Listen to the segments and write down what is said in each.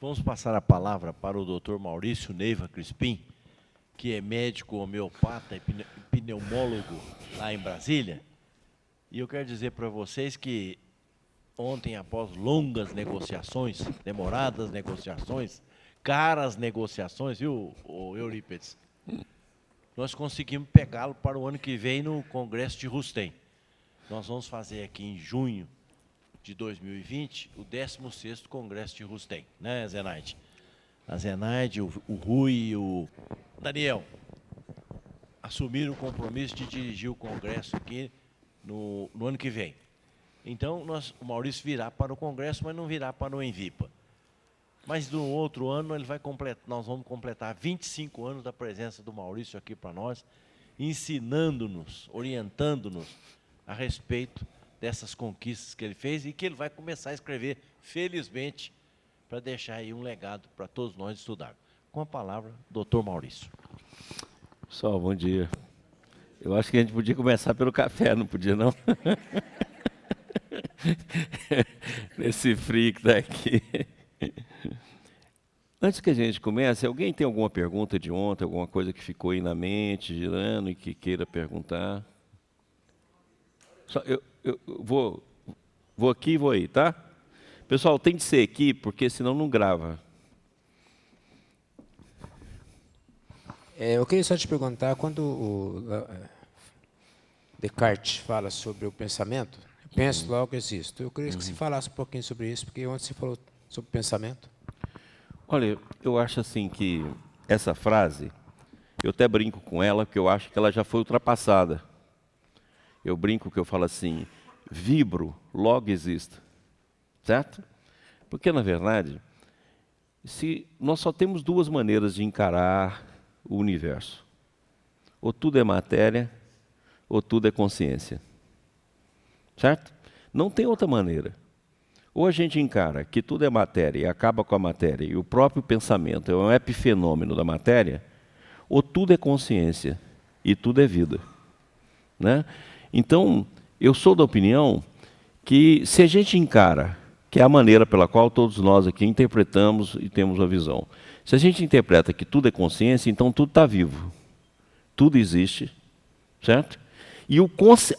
Vamos passar a palavra para o Dr. Maurício Neiva Crispim, que é médico homeopata e pneumólogo lá em Brasília. E eu quero dizer para vocês que ontem, após longas negociações, demoradas negociações, caras negociações, viu, Eurípides? Nós conseguimos pegá-lo para o ano que vem no Congresso de Rustem. Nós vamos fazer aqui em junho de 2020 o 16º Congresso de Rustem, né, Zenaide? A Zenaide, o Rui e o Daniel assumiram o compromisso de dirigir o Congresso aqui no ano que vem. Então, o Maurício virá para o Congresso, mas não virá para o Envipa. Mas no outro ano nós vamos completar 25 anos da presença do Maurício aqui para nós, ensinando-nos, orientando-nos a respeito dessas conquistas que ele fez e que ele vai começar a escrever, felizmente, para deixar aí um legado para todos nós estudar. Com a palavra, doutor Maurício. Pessoal, bom dia. Eu acho que a gente podia começar pelo café, não podia, não? Nesse frio que está aqui. Antes que a gente comece, alguém tem alguma pergunta de ontem, alguma coisa que ficou aí na mente, girando e que queira perguntar? Só, eu vou aqui e vou aí, tá? Pessoal, tem de ser aqui, porque senão não grava. Eu queria só te perguntar, quando o Descartes fala sobre o pensamento, eu penso, logo existo. Eu queria que você falasse um pouquinho sobre isso, porque ontem você falou sobre pensamento. Olha, eu acho assim que essa frase, eu até brinco com ela, porque eu acho que ela já foi ultrapassada. Eu brinco que eu falo assim, vibro, logo existo. Certo? Porque, na verdade, nós só temos duas maneiras de encarar o universo. Ou tudo é matéria, ou tudo é consciência. Certo? Não tem outra maneira. Ou a gente encara que tudo é matéria e acaba com a matéria, e o próprio pensamento é um epifenômeno da matéria, ou tudo é consciência e tudo é vida. Né? Então, eu sou da opinião que se a gente encara, que é a maneira pela qual todos nós aqui interpretamos e temos uma visão, se a gente interpreta que tudo é consciência, então tudo está vivo. Tudo existe, certo? E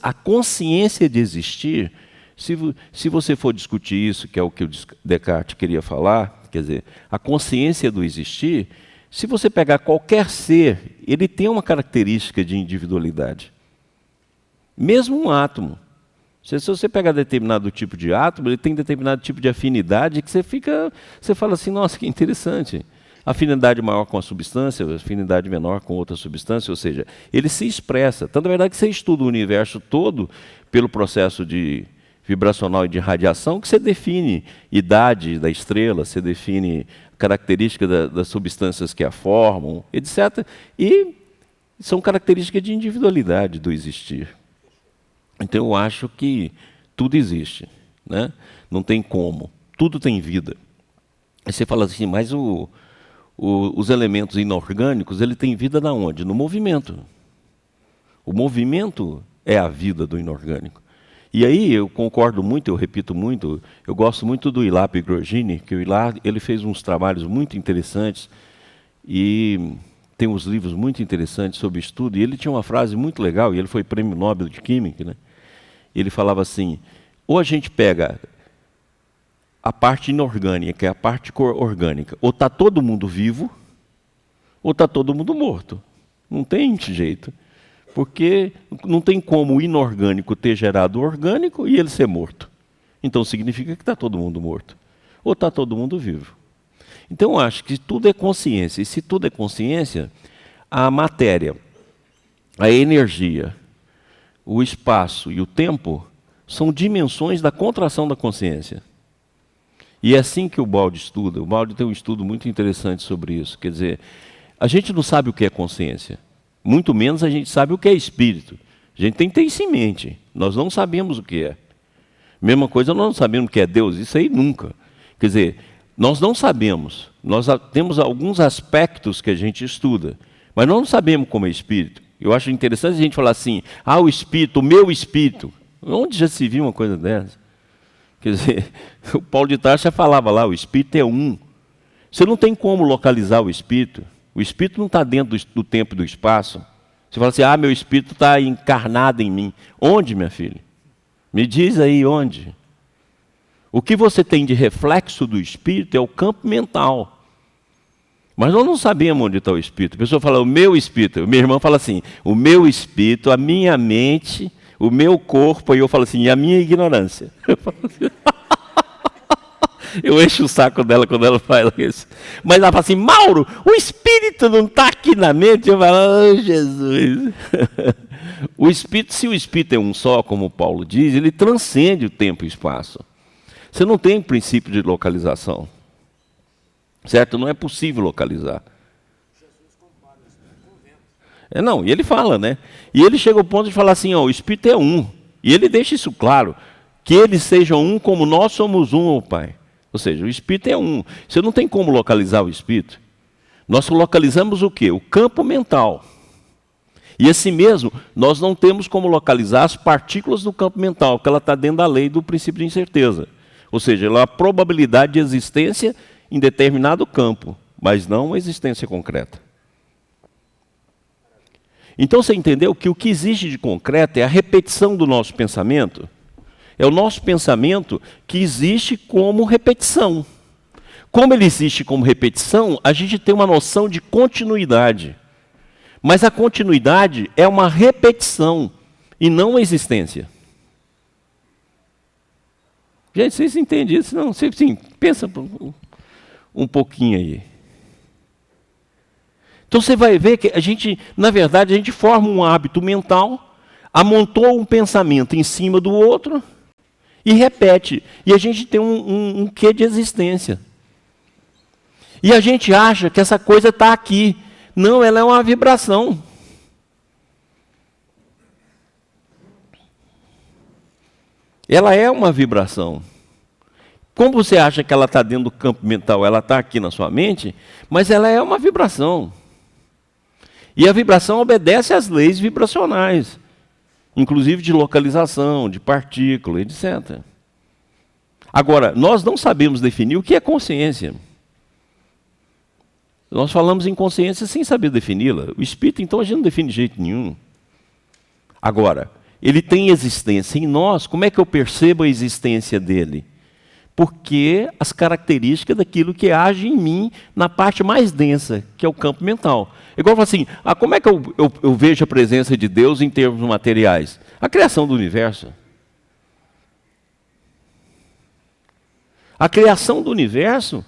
a consciência de existir, se você for discutir isso, que é o que o Descartes queria falar, quer dizer, a consciência do existir, se você pegar qualquer ser, ele tem uma característica de individualidade. Mesmo um átomo. Se você pegar determinado tipo de átomo, ele tem determinado tipo de afinidade que você fala assim, nossa, que interessante. Afinidade maior com a substância, afinidade menor com outra substância, ou seja, ele se expressa. Tanto é verdade que você estuda o universo todo pelo processo de vibracional e de radiação, que você define idade da estrela, você define características das substâncias que a formam, etc. E são características de individualidade do existir. Então eu acho que tudo existe, né? Não tem como, tudo tem vida. Aí você fala assim, mas os elementos inorgânicos, ele tem vida na onde? No movimento. O movimento é a vida do inorgânico. E aí eu concordo muito, eu repito muito, eu gosto muito do Ilá Pigrogini, que o Ilá ele fez uns trabalhos muito interessantes e tem uns livros muito interessantes sobre estudo, e ele tinha uma frase muito legal, e ele foi prêmio Nobel de Química, né? Ele falava assim, ou a gente pega a parte inorgânica, que é a parte orgânica, ou está todo mundo vivo, ou está todo mundo morto. Não tem jeito. Porque não tem como o inorgânico ter gerado o orgânico e ele ser morto. Então significa que está todo mundo morto. Ou está todo mundo vivo. Então eu acho que tudo é consciência. E se tudo é consciência, a matéria, a energia, o espaço e o tempo são dimensões da contração da consciência. E é assim que o Baldi estuda. O Baldi tem um estudo muito interessante sobre isso. Quer dizer, a gente não sabe o que é consciência. Muito menos a gente sabe o que é espírito. A gente tem que ter isso em mente. Nós não sabemos o que é. Mesma coisa, nós não sabemos o que é Deus. Isso aí nunca. Quer dizer, nós não sabemos. Nós temos alguns aspectos que a gente estuda. Mas nós não sabemos como é espírito. Eu acho interessante a gente falar assim, o espírito, o meu espírito. Onde já se viu uma coisa dessa? Quer dizer, o Paulo de Tarso já falava lá, o espírito é um. Você não tem como localizar o Espírito. O Espírito não está dentro do tempo e do espaço. Você fala assim, meu Espírito está encarnado em mim. Onde, minha filha? Me diz aí onde. O que você tem de reflexo do Espírito é o campo mental. Mas nós não sabemos onde está o Espírito. A pessoa fala, o meu Espírito. Minha irmã fala assim, o meu Espírito, a minha mente, o meu corpo. E eu falo assim, e a minha ignorância. Eu encho o saco dela quando ela fala isso. Mas ela fala assim, Mauro, o Espírito não está aqui na mente. Eu falo, Jesus. O Espírito, se o Espírito é um só, como Paulo diz, ele transcende o tempo e o espaço. Você não tem princípio de localização. Certo? Não é possível localizar. Não, e ele fala, né? E ele chega ao ponto de falar assim, o Espírito é um. E ele deixa isso claro, que eles sejam um como nós somos um, Pai. Ou seja, o Espírito é um. Você não tem como localizar o Espírito. Nós localizamos o quê? O campo mental. E assim mesmo, nós não temos como localizar as partículas do campo mental, porque ela está dentro da lei do princípio de incerteza. Ou seja, ela é a probabilidade de existência em determinado campo, mas não uma existência concreta. Então você entendeu que o que existe de concreto é a repetição do nosso pensamento. É o nosso pensamento que existe como repetição. Como ele existe como repetição, a gente tem uma noção de continuidade. Mas a continuidade é uma repetição e não uma existência. Gente, vocês entendem isso? Não, você sim, pensa um pouquinho aí. Então você vai ver que a gente, na verdade, a gente forma um hábito mental, amontoa um pensamento em cima do outro e repete. E a gente tem um quê de existência. E a gente acha que essa coisa está aqui. Não, ela é uma vibração. Ela é uma vibração. Como você acha que ela está dentro do campo mental? Ela está aqui na sua mente, mas ela é uma vibração. E a vibração obedece às leis vibracionais, inclusive de localização, de partícula, etc. Agora, nós não sabemos definir o que é consciência. Nós falamos em consciência sem saber defini-la. O Espírito, então, a gente não define de jeito nenhum. Agora, ele tem existência em nós. Como é que eu percebo a existência dele? Porque as características daquilo que age em mim na parte mais densa, que é o campo mental. Igual eu falo assim, como é que eu vejo a presença de Deus em termos materiais? A criação do universo. A criação do universo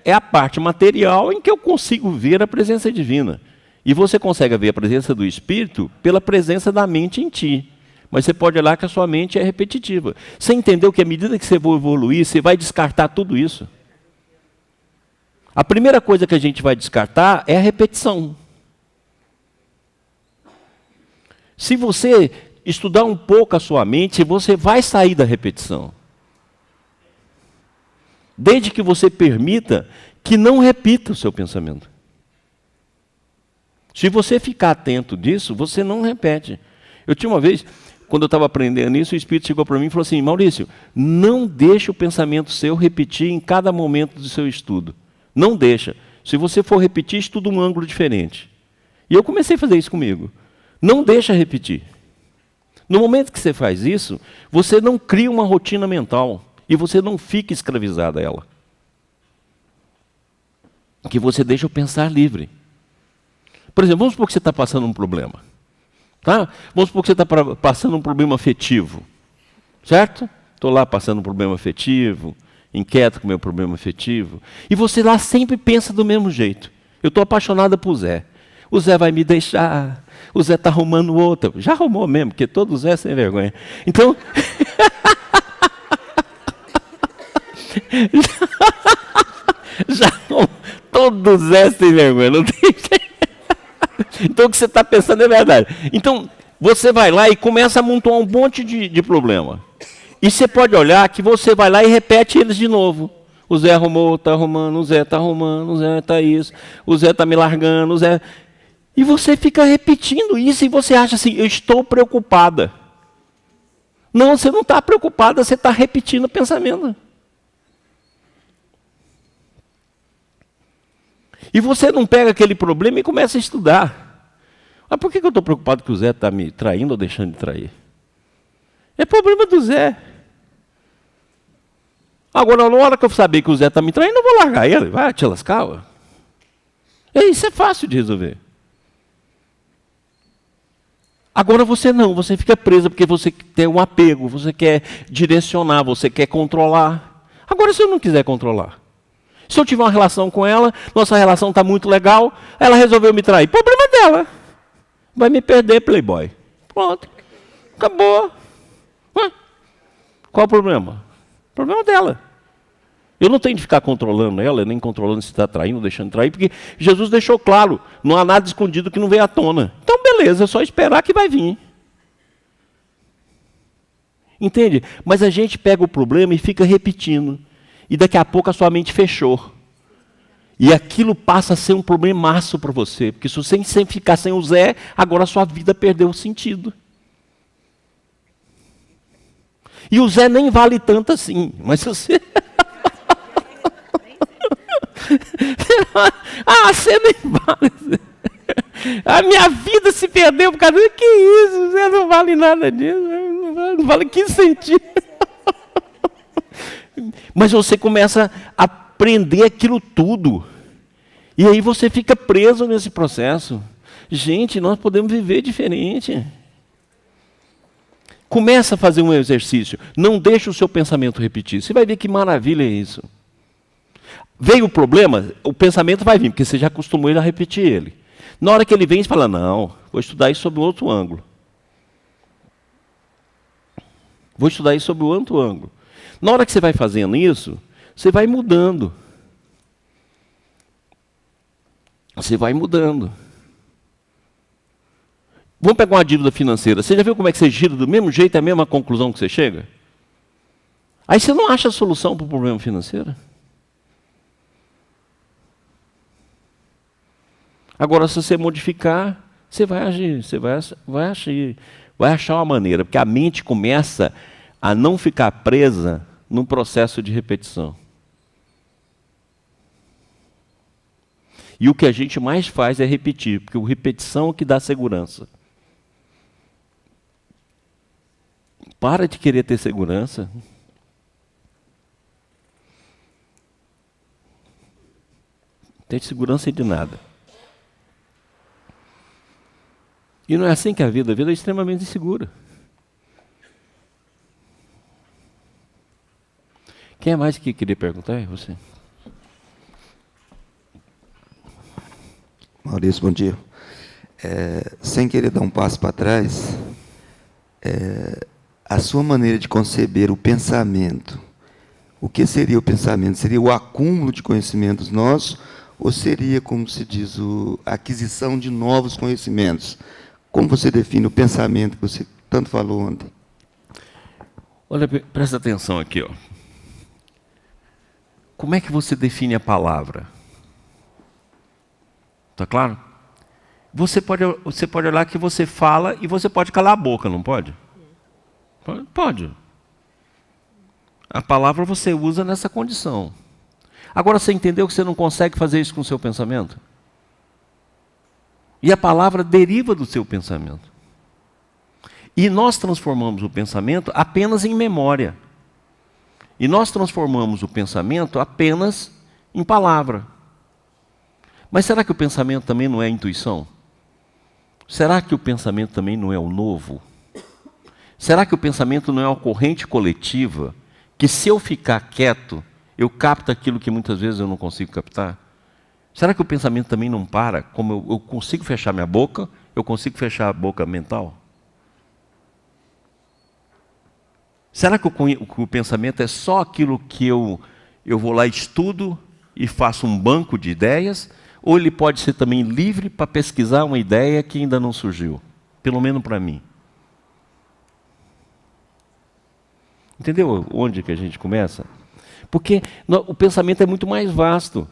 é a parte material em que eu consigo ver a presença divina. E você consegue ver a presença do Espírito pela presença da mente em ti. Mas você pode olhar que a sua mente é repetitiva. Você entendeu que à medida que você for evoluir, você vai descartar tudo isso? A primeira coisa que a gente vai descartar é a repetição. Se você estudar um pouco a sua mente, você vai sair da repetição. Desde que você permita que não repita o seu pensamento. Se você ficar atento disso, você não repete. Eu tinha uma vez, quando eu estava aprendendo isso, o Espírito chegou para mim e falou assim, Maurício, não deixe o pensamento seu repetir em cada momento do seu estudo. Não deixa. Se você for repetir, estuda um ângulo diferente. E eu comecei a fazer isso comigo. Não deixa repetir. No momento que você faz isso, você não cria uma rotina mental. E você não fica escravizado a ela. Que você deixa o pensar livre. Por exemplo, vamos supor que você está passando um problema. Tá? Vamos supor que você está passando um problema afetivo. Certo? Estou lá passando um problema afetivo, inquieto com o meu problema afetivo. E você lá sempre pensa do mesmo jeito. Eu estou apaixonada por Zé. O Zé vai me deixar. O Zé está arrumando outra. Já arrumou mesmo, porque todo Zé é sem vergonha. Então... Já todo Zé sem vergonha, não tem jeito. Então o que você está pensando é verdade. Então você vai lá e começa a amontoar um monte de problema. E você pode olhar que você vai lá e repete eles de novo. O Zé arrumou, está arrumando, o Zé está arrumando, o Zé está isso, o Zé está me largando, o Zé... E você fica repetindo isso e você acha assim, eu estou preocupada. Não, você não está preocupada, você está repetindo o pensamento. E você não pega aquele problema e começa a estudar. Mas por que eu estou preocupado que o Zé está me traindo ou deixando de trair? É problema do Zé. Agora, na hora que eu saber que o Zé está me traindo, eu vou largar ele. Vai te lascar. Ué. Isso é fácil de resolver. Agora você não, você fica preso porque você tem um apego, você quer direcionar, você quer controlar. Agora, se eu não quiser controlar, se eu tiver uma relação com ela, nossa relação está muito legal, ela resolveu me trair, problema dela. Vai me perder, playboy. Pronto, acabou. Qual o problema? O problema dela. Eu não tenho de ficar controlando ela, nem controlando se está traindo, deixando de trair, porque Jesus deixou claro, não há nada escondido que não venha à tona. Então, beleza, é só esperar que vai vir. Entende? Mas a gente pega o problema e fica repetindo. E daqui a pouco a sua mente fechou. E aquilo passa a ser um problemaço para você, porque se você sempre ficar sem o Zé, agora a sua vida perdeu o sentido. E o Zé nem vale tanto assim, mas se você... você nem vale. A minha vida se perdeu por causa que isso? Você não vale nada disso. Não vale 15 centímetros. Mas você começa a aprender aquilo tudo. E aí você fica preso nesse processo. Gente, nós podemos viver diferente. Começa a fazer um exercício. Não deixe o seu pensamento repetir. Você vai ver que maravilha é isso. Veio o problema, o pensamento vai vir, porque você já acostumou a repetir ele. Na hora que ele vem, você fala, não, vou estudar isso sob outro ângulo. Vou estudar isso sob outro ângulo. Na hora que você vai fazendo isso, você vai mudando. Você vai mudando. Vamos pegar uma dívida financeira. Você já viu como é que você gira do mesmo jeito, é a mesma conclusão que você chega? Aí você não acha a solução para o problema financeiro? Agora, se você modificar, você vai agir, você vai agir, vai achar uma maneira, porque a mente começa a não ficar presa num processo de repetição. E o que a gente mais faz é repetir, porque a repetição é o que dá segurança. Para de querer ter segurança. Não tem segurança de nada. E não é assim que a vida é extremamente insegura. Quem é mais que queria perguntar? É você. Maurício, bom dia. Sem querer dar um passo para trás, a sua maneira de conceber o pensamento, o que seria o pensamento? Seria o acúmulo de conhecimentos nossos ou seria, como se diz, a aquisição de novos conhecimentos? Como você define o pensamento que você tanto falou ontem? Olha, presta atenção aqui. Ó. Como é que você define a palavra? Está claro? Você pode olhar que você fala e você pode calar a boca, não pode? Pode. A palavra você usa nessa condição. Agora você entendeu que você não consegue fazer isso com o seu pensamento? E a palavra deriva do seu pensamento. E nós transformamos o pensamento apenas em memória. E nós transformamos o pensamento apenas em palavra. Mas será que o pensamento também não é intuição? Será que o pensamento também não é o novo? Será que o pensamento não é uma corrente coletiva que, se eu ficar quieto, eu capto aquilo que muitas vezes eu não consigo captar? Será que o pensamento também não para? Como eu consigo fechar minha boca, eu consigo fechar a boca mental? Será que o pensamento é só aquilo que eu vou lá, estudo e faço um banco de ideias? Ou ele pode ser também livre para pesquisar uma ideia que ainda não surgiu? Pelo menos para mim. Entendeu onde que a gente começa? Porque o pensamento é muito mais vasto.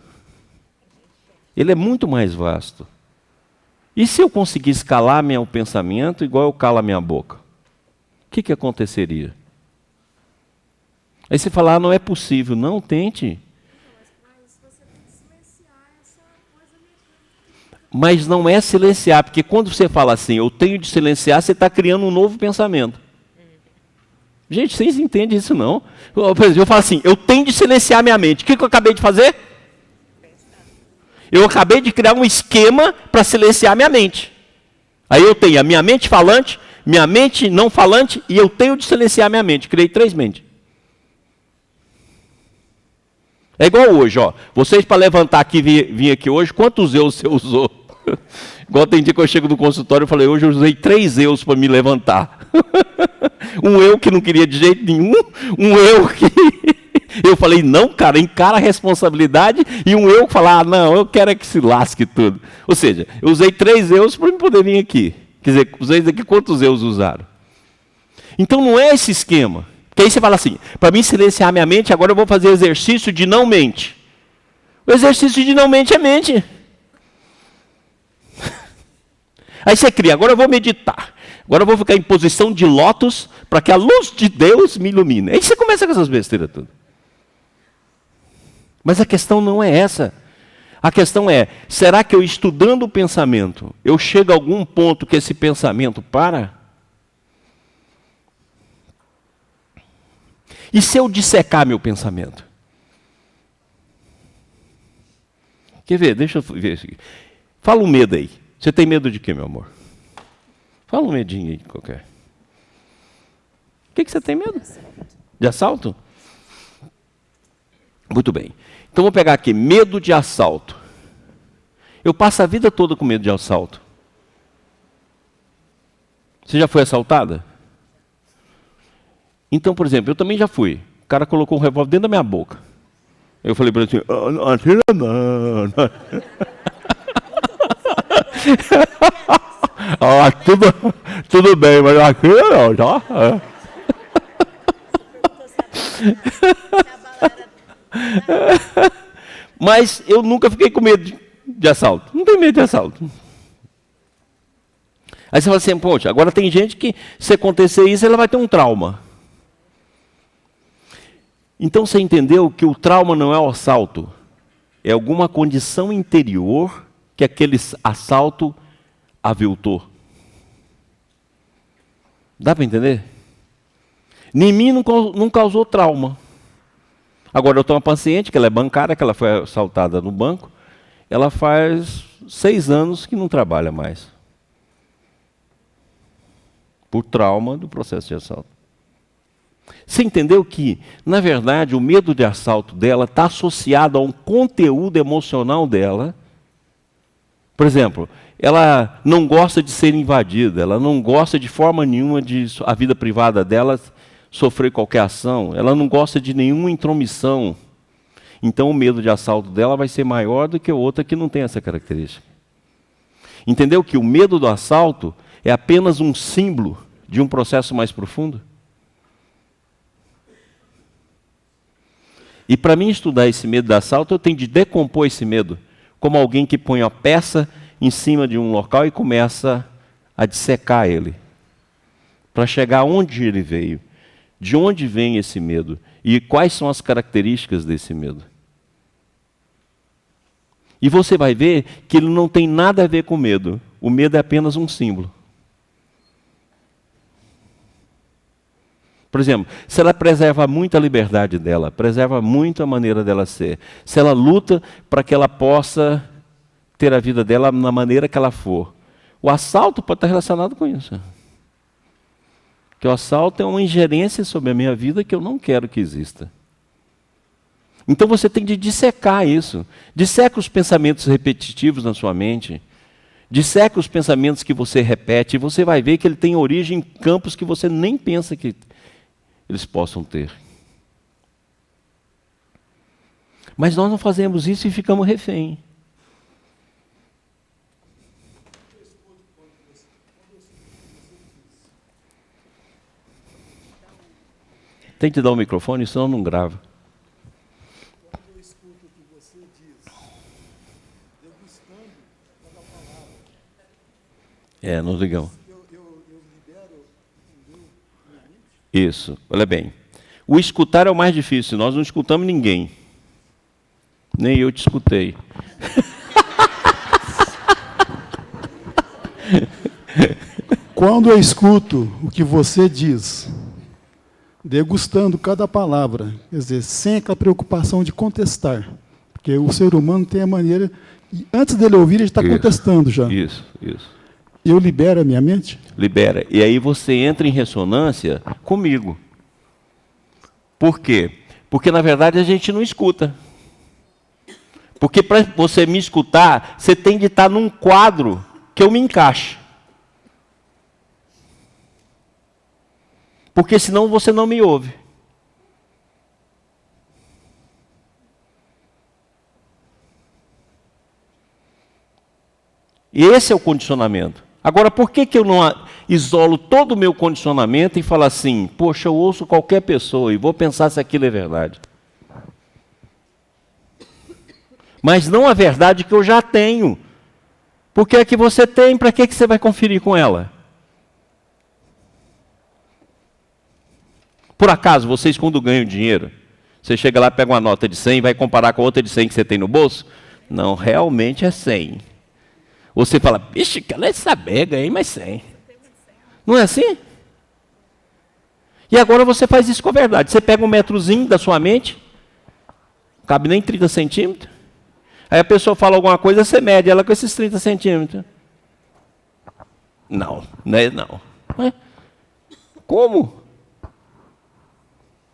Ele é muito mais vasto. E se eu conseguisse calar meu pensamento igual eu calo a minha boca? O que aconteceria? Aí você fala, não é possível. Não, tente. Mas você tem que silenciar essa coisa Mas não é silenciar, porque quando você fala assim, eu tenho de silenciar, você está criando um novo pensamento. Gente, vocês entendem isso não? Por exemplo, eu falo assim, eu tenho de silenciar minha mente. O que eu acabei de fazer? Eu acabei de criar um esquema para silenciar minha mente. Aí eu tenho a minha mente falante, minha mente não falante, e eu tenho de silenciar minha mente. Criei 3 mentes. É igual hoje, ó. Vocês para levantar aqui, vir aqui hoje, quantos eus você usou? Igual tem dia que eu chego no consultório e falei, hoje eu usei 3 eus para me levantar. Um eu que não queria de jeito nenhum, um eu que... Eu falei, não, cara, encara a responsabilidade, e um eu que fala, não, eu quero é que se lasque tudo. Ou seja, eu usei 3 eus para me poder vir aqui. Quer dizer, vocês aqui quantos eus usaram? Então não é esse esquema. Porque aí você fala assim, para mim silenciar minha mente, agora eu vou fazer exercício de não mente. O exercício de não mente é mente. Aí você cria, agora eu vou meditar. Agora eu vou ficar em posição de lótus para que a luz de Deus me ilumine. Aí você começa com essas besteiras tudo. Mas a questão não é essa. A questão é, será que eu estudando o pensamento, eu chego a algum ponto que esse pensamento para? E se eu dissecar meu pensamento? Quer ver? Deixa eu ver isso aqui. Fala um medo aí. Você tem medo de quê, meu amor? Fala um medinho aí qualquer. O que você tem medo? De assalto? Muito bem. Então vou pegar aqui, medo de assalto. Eu passo a vida toda com medo de assalto. Você já foi assaltada? Então, por exemplo, eu também já fui. O cara colocou um revólver dentro da minha boca. Eu falei para ele assim, não atira não. Tudo bem, mas não atira não, tá? Mas eu nunca fiquei com medo de assalto. Não tenho medo de assalto. Aí você fala assim, poxa, agora tem gente que se acontecer isso, ela vai ter um trauma. Então você entendeu que o trauma não é o assalto. É alguma condição interior que aquele assalto aviltou. Dá para entender? Em mim não causou trauma. Agora eu tenho uma paciente, que ela é bancária, que ela foi assaltada no banco. Ela faz 6 anos que não trabalha mais. Por trauma do processo de assalto. Você entendeu que, na verdade, o medo de assalto dela está associado a um conteúdo emocional dela. Por exemplo, ela não gosta de ser invadida, ela não gosta de forma nenhuma de a vida privada dela sofrer qualquer ação, ela não gosta de nenhuma intromissão. Então o medo de assalto dela vai ser maior do que outra que não tem essa característica. Entendeu que o medo do assalto é apenas um símbolo de um processo mais profundo? E para mim estudar esse medo de assalto, eu tenho de decompor esse medo, como alguém que põe uma peça em cima de um local e começa a dissecar ele, para chegar onde ele veio. De onde vem esse medo? E quais são as características desse medo? E você vai ver que ele não tem nada a ver com medo. O medo é apenas um símbolo. Por exemplo, se ela preserva muito a liberdade dela, preserva muito a maneira dela ser, se ela luta para que ela possa ter a vida dela na maneira que ela for, o assalto pode estar relacionado com isso. Que o assalto é uma ingerência sobre a minha vida que eu não quero que exista. Então você tem de dissecar isso. Disseca os pensamentos repetitivos na sua mente. Disseca os pensamentos que você repete. E você vai ver que ele tem origem em campos que você nem pensa que eles possam ter. Mas nós não fazemos isso e ficamos refém. Tem que dar o microfone, senão não grava. Quando eu escuto o que você diz, eu buscando cada palavra. Nós ligamos. Eu libero o meu limite. Isso, olha bem. O escutar é o mais difícil, nós não escutamos ninguém. Nem eu te escutei. Quando eu escuto o que você diz, degustando cada palavra, quer dizer, sem aquela preocupação de contestar, porque o ser humano tem a maneira, e antes dele ouvir, ele está contestando já. Isso. Eu libero a minha mente? Libera. E aí você entra em ressonância comigo. Por quê? Porque, na verdade, a gente não escuta. Porque para você me escutar, você tem de estar num quadro que eu me encaixe. Porque senão você não me ouve. E esse é o condicionamento. Agora, por que eu não isolo todo o meu condicionamento e falo assim, poxa, eu ouço qualquer pessoa e vou pensar se aquilo é verdade? Mas não a verdade que eu já tenho. Porque é que você tem, para que você vai conferir com ela? Por acaso, vocês quando ganham dinheiro, você chega lá, pega uma nota de 100 e vai comparar com a outra de 100 que você tem no bolso? Não, realmente é 100. Você fala, bicho, que ela é saber, ganhei mais 100. Não é assim? E agora você faz isso com a verdade. Você pega um metrozinho da sua mente, cabe nem 30 centímetros. Aí a pessoa fala alguma coisa, você mede ela com esses 30 centímetros. Não, não. Como?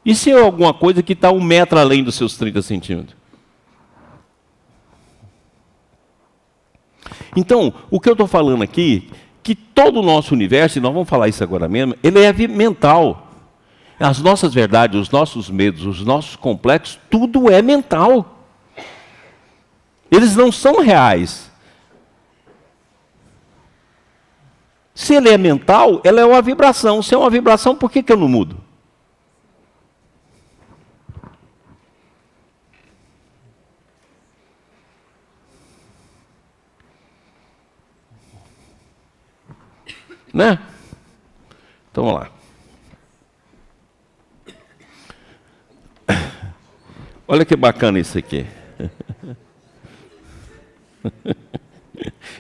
E se é alguma coisa que está 1 metro além dos seus 30 centímetros? Então, o que eu estou falando aqui, que todo o nosso universo, e nós vamos falar isso agora mesmo, ele é mental. As nossas verdades, os nossos medos, os nossos complexos, tudo é mental. Eles não são reais. Se ele é mental, ela é uma vibração. Se é uma vibração, por que eu não mudo? Né? Então vamos lá. Olha que bacana isso aqui.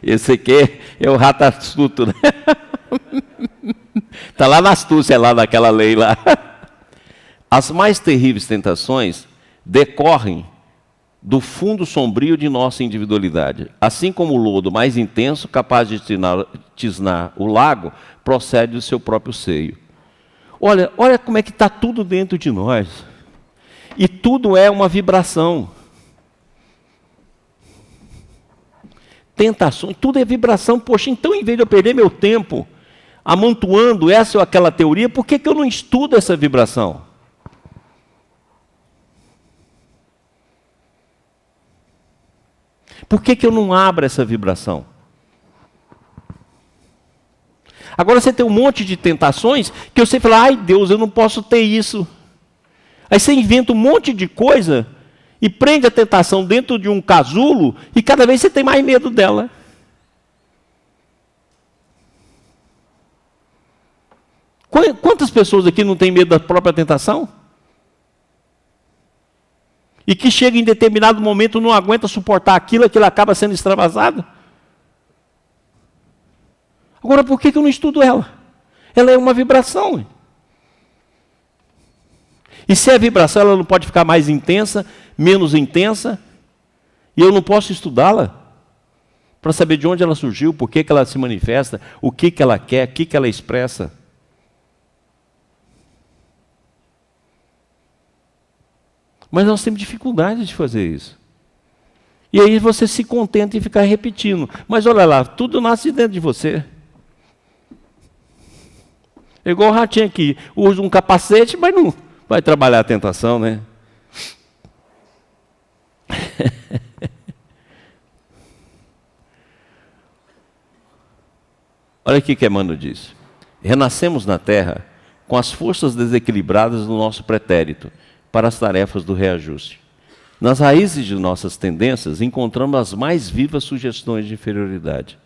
Esse aqui é o rato astuto, né? Está lá na astúcia, lá naquela lei lá. As mais terríveis tentações decorrem do fundo sombrio de nossa individualidade. Assim como o lodo mais intenso, capaz de tisnar o lago, procede do seu próprio seio. Olha como é que está tudo dentro de nós. E tudo é uma vibração. Tentações, tudo é vibração. Poxa, então em vez de eu perder meu tempo amontoando essa ou aquela teoria, por que eu não estudo essa vibração? Por que eu não abro essa vibração? Agora você tem um monte de tentações que você fala, ai Deus, eu não posso ter isso. Aí você inventa um monte de coisa e prende a tentação dentro de um casulo e cada vez você tem mais medo dela. Quantas pessoas aqui não têm medo da própria tentação? E que chega em determinado momento, não aguenta suportar aquilo acaba sendo extravasado. Agora, por que eu não estudo ela? Ela é uma vibração. E se é vibração, ela não pode ficar mais intensa, menos intensa, e eu não posso estudá-la para saber de onde ela surgiu, por que ela se manifesta, o que ela quer, o que ela expressa. Mas nós temos dificuldade de fazer isso. E aí você se contenta em ficar repetindo. Mas olha lá, tudo nasce dentro de você. É igual o ratinho aqui, usa um capacete, mas não vai trabalhar a tentação, né? Olha o que Emmanuel diz. Renascemos na Terra com as forças desequilibradas do nosso pretérito para as tarefas do reajuste. Nas raízes de nossas tendências, encontramos as mais vivas sugestões de inferioridade.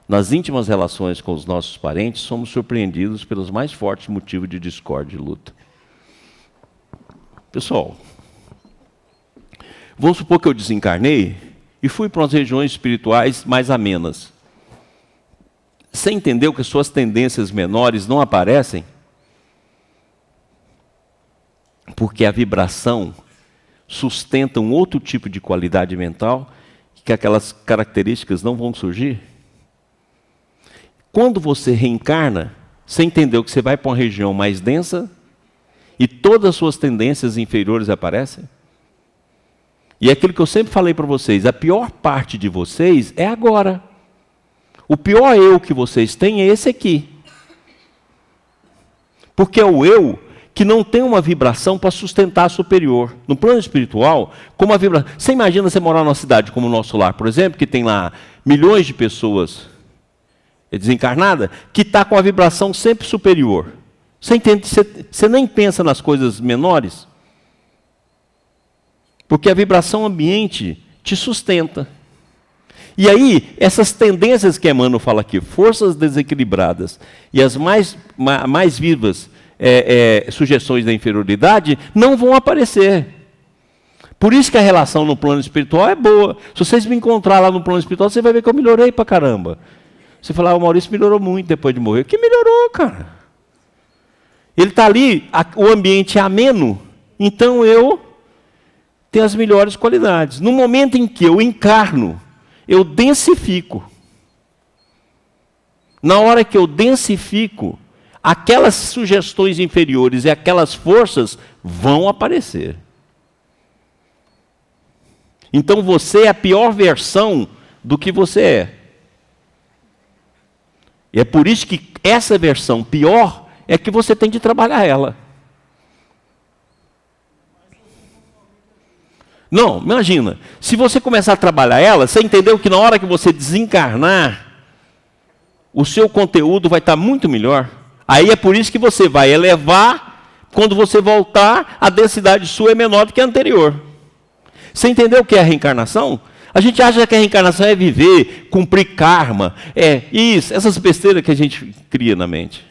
Nas íntimas relações com os nossos parentes, somos surpreendidos pelos mais fortes motivos de discórdia e luta. Pessoal, vamos supor que eu desencarnei e fui para umas regiões espirituais mais amenas. Você entendeu que suas tendências menores não aparecem? Porque a vibração sustenta um outro tipo de qualidade mental, que aquelas características não vão surgir? Quando você reencarna, você entendeu que você vai para uma região mais densa e todas as suas tendências inferiores aparecem? E é aquilo que eu sempre falei para vocês, a pior parte de vocês é agora. O pior eu que vocês têm é esse aqui. Porque é o eu que não tem uma vibração para sustentar a superior. No plano espiritual, como a vibração... Você imagina você morar numa cidade como o nosso lar, por exemplo, que tem lá milhões de pessoas desencarnadas, que está com a vibração sempre superior. Você entende? Você nem pensa nas coisas menores? Porque a vibração ambiente te sustenta. E aí, essas tendências que Emmanuel fala aqui, forças desequilibradas e as mais vivas sugestões da inferioridade, não vão aparecer. Por isso que a relação no plano espiritual é boa. Se vocês me encontrar lá no plano espiritual, você vai ver que eu melhorei pra caramba. Você falar, o Maurício melhorou muito depois de morrer. Que melhorou, cara? Ele está ali, o ambiente é ameno, então eu tenho as melhores qualidades. No momento em que eu encarno, eu densifico. Na hora que eu densifico, aquelas sugestões inferiores e aquelas forças vão aparecer. Então você é a pior versão do que você é. E é por isso que essa versão pior é que você tem de trabalhar ela. Não, imagina, se você começar a trabalhar ela, você entendeu que na hora que você desencarnar, o seu conteúdo vai estar muito melhor. Aí é por isso que você vai elevar, quando você voltar, a densidade sua é menor do que a anterior. Você entendeu o que é a reencarnação? A gente acha que a reencarnação é viver, cumprir karma, essas besteiras que a gente cria na mente.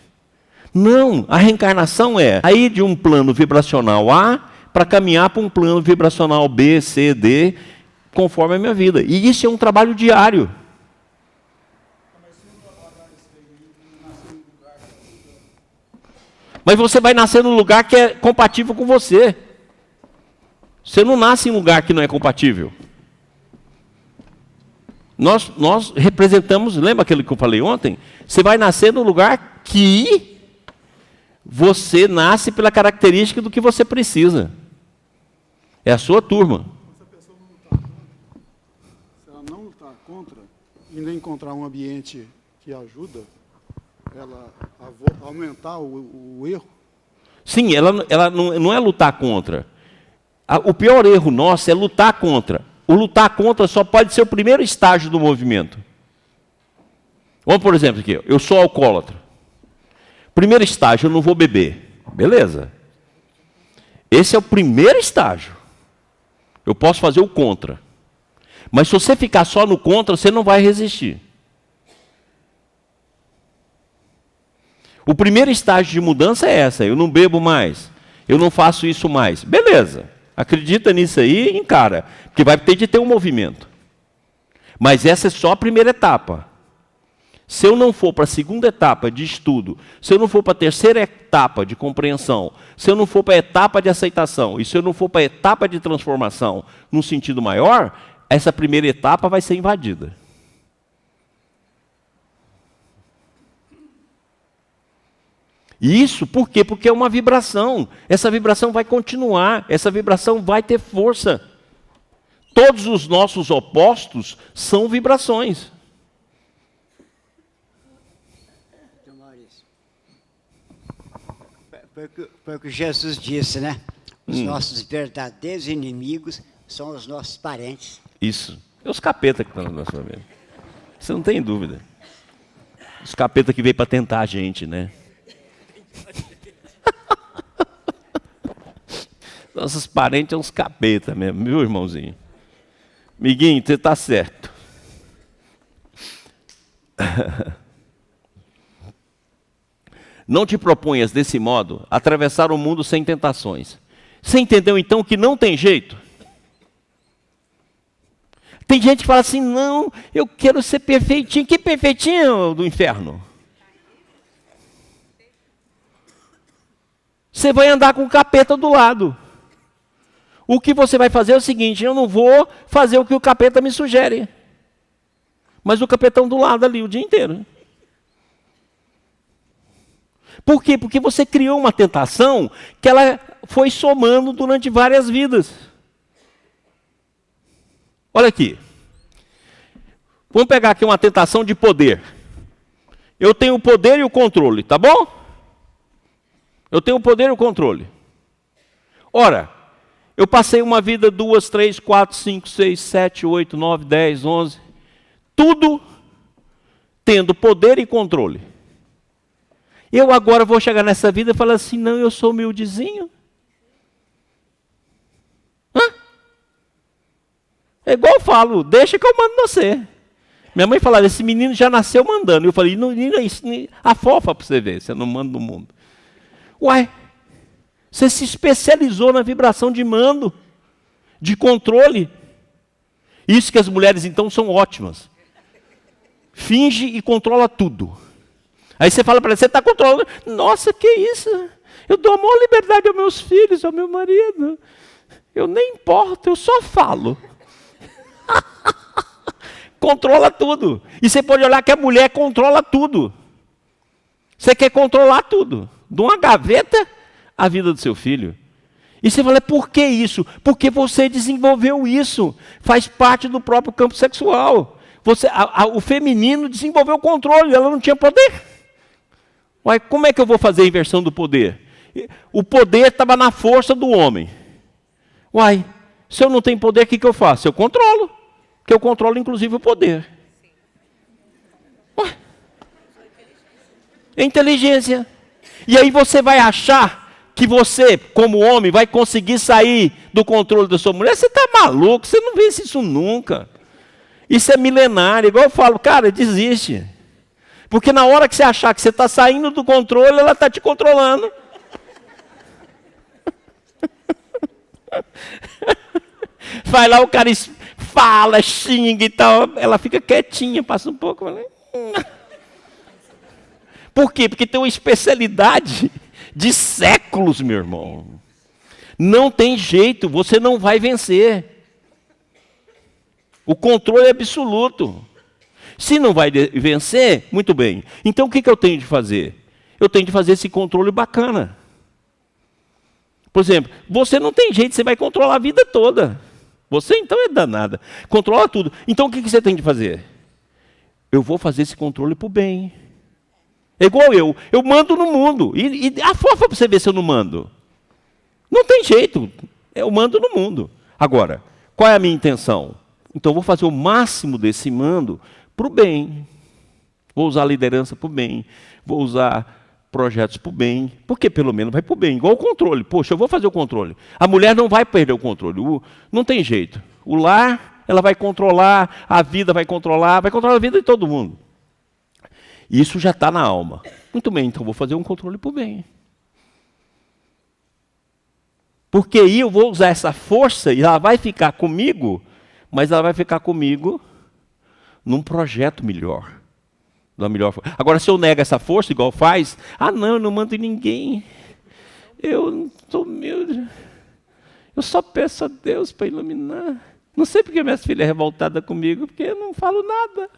Não, a reencarnação é sair de um plano vibracional A para caminhar para um plano vibracional B, C, D, conforme a minha vida. E isso é um trabalho diário. Mas você vai nascer num lugar que é compatível com você. Você não nasce em um lugar que não é compatível. Nós representamos, lembra aquilo que eu falei ontem? Você vai nascer no lugar que você nasce pela característica do que você precisa. É a sua turma. Se ela não lutar contra, e nem encontrar um ambiente que ajuda ela a aumentar o erro. Sim, ela não é lutar contra. O pior erro nosso é lutar contra. O lutar contra só pode ser o primeiro estágio do movimento. Vamos, por exemplo, aqui, eu sou alcoólatra. Primeiro estágio, eu não vou beber. Beleza. Esse é o primeiro estágio. Eu posso fazer o contra. Mas se você ficar só no contra, você não vai resistir. O primeiro estágio de mudança é essa. Eu não bebo mais. Eu não faço isso mais. Beleza. Acredita nisso aí e encara. Porque vai ter de ter um movimento. Mas essa é só a primeira etapa. Se eu não for para a segunda etapa de estudo, se eu não for para a terceira etapa de compreensão, se eu não for para a etapa de aceitação, e se eu não for para a etapa de transformação num sentido maior, essa primeira etapa vai ser invadida. E isso por quê? Porque é uma vibração. Essa vibração vai continuar, essa vibração vai ter força. Todos os nossos opostos são vibrações. Foi o que Jesus disse, né? Os nossos verdadeiros inimigos são os nossos parentes. Isso. É os capeta que estão na nossa família. Você não tem dúvida. Os capeta que veio para tentar a gente, né? Nossos parentes são uns capeta mesmo, viu, irmãozinho? Miguinho, você está certo. Não te proponhas, desse modo, atravessar o mundo sem tentações. Você entendeu, então, que não tem jeito? Tem gente que fala assim, não, eu quero ser perfeitinho. Que perfeitinho do inferno? Você vai andar com o capeta do lado. O que você vai fazer é o seguinte, eu não vou fazer o que o capeta me sugere. Mas o capetão do lado ali o dia inteiro. Por quê? Porque você criou uma tentação que ela foi somando durante várias vidas. Olha aqui. Vamos pegar aqui uma tentação de poder. Eu tenho o poder e o controle, tá bom? Eu tenho o poder e o controle. Ora, eu passei uma vida 2, 3, 4, 5, 6, 7, 8, 9, 10, 11. Tudo tendo poder e controle. Eu agora vou chegar nessa vida e falar assim, não, eu sou humildezinho. É igual eu falo, deixa que eu mando você. Minha mãe falava, esse menino já nasceu mandando. Eu falei, não, afofa para você ver, você não manda no mundo. Uai, você se especializou na vibração de mando, de controle. Isso que as mulheres então são ótimas. Finge e controla tudo. Aí você fala para ela, você está controlando. Nossa, que isso? Eu dou a maior liberdade aos meus filhos, ao meu marido. Eu nem importo, eu só falo. Controla tudo. E você pode olhar que a mulher controla tudo. Você quer controlar tudo. De uma gaveta à vida do seu filho. E você fala, por que isso? Porque você desenvolveu isso. Faz parte do próprio campo sexual. O feminino desenvolveu o controle, ela não tinha poder. Uai, como é que eu vou fazer a inversão do poder? O poder estava na força do homem. Uai, se eu não tenho poder, o que eu faço? Eu controlo. Porque eu controlo, inclusive, o poder. Uai. É inteligência. E aí você vai achar que você, como homem, vai conseguir sair do controle da sua mulher? Você está maluco, você não vence isso nunca. Isso é milenário. Igual eu falo, cara, desiste. Porque na hora que você achar que você está saindo do controle, ela está te controlando. Vai lá, o cara fala, xinga e tal. Ela fica quietinha, passa um pouco. Por quê? Porque tem uma especialidade de séculos, meu irmão. Não tem jeito, você não vai vencer. O controle é absoluto. Se não vai vencer, muito bem. Então o que eu tenho de fazer? Eu tenho de fazer esse controle bacana. Por exemplo, você não tem jeito, você vai controlar a vida toda. Você então é danada. Controla tudo. Então o que você tem de fazer? Eu vou fazer esse controle para o bem. É igual eu. Eu mando no mundo. E afofa para você ver se eu não mando. Não tem jeito. Eu mando no mundo. Agora, qual é a minha intenção? Então eu vou fazer o máximo desse mando para o bem. Vou usar a liderança para o bem. Vou usar projetos para o bem. Porque pelo menos vai para o bem. Igual o controle. Poxa, eu vou fazer o controle. A mulher não vai perder o controle. Não tem jeito. O lar, ela vai controlar. A vida vai controlar a vida de todo mundo. Isso já está na alma. Muito bem, então vou fazer um controle para o bem. Porque aí eu vou usar essa força e ela vai ficar comigo, mas ela vai ficar comigo num projeto melhor. Da melhor forma. Agora, se eu nego essa força, igual faz, não, eu não mando em ninguém. Eu sou humilde. Eu só peço a Deus para iluminar. Não sei porque minhas filhas é revoltada comigo, porque eu não falo nada.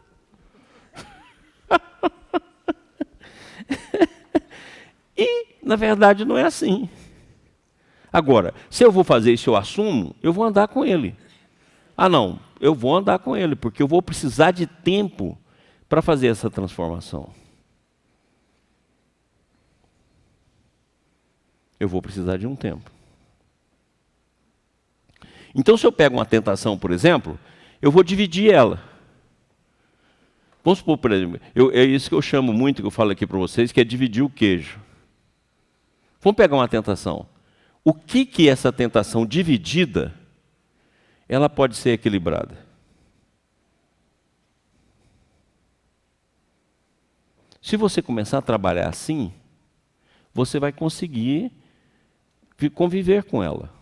E, na verdade, não é assim. Agora, se eu vou fazer isso, eu assumo, eu vou andar com ele. Não, eu vou andar com ele, porque eu vou precisar de tempo para fazer essa transformação. Eu vou precisar de um tempo. Então, se eu pego uma tentação, por exemplo, eu vou dividir ela. Vamos supor, por exemplo, é isso que eu chamo muito, que eu falo aqui para vocês, que é dividir o queijo. Vamos pegar uma tentação. O que essa tentação dividida, ela pode ser equilibrada? Se você começar a trabalhar assim, você vai conseguir conviver com ela.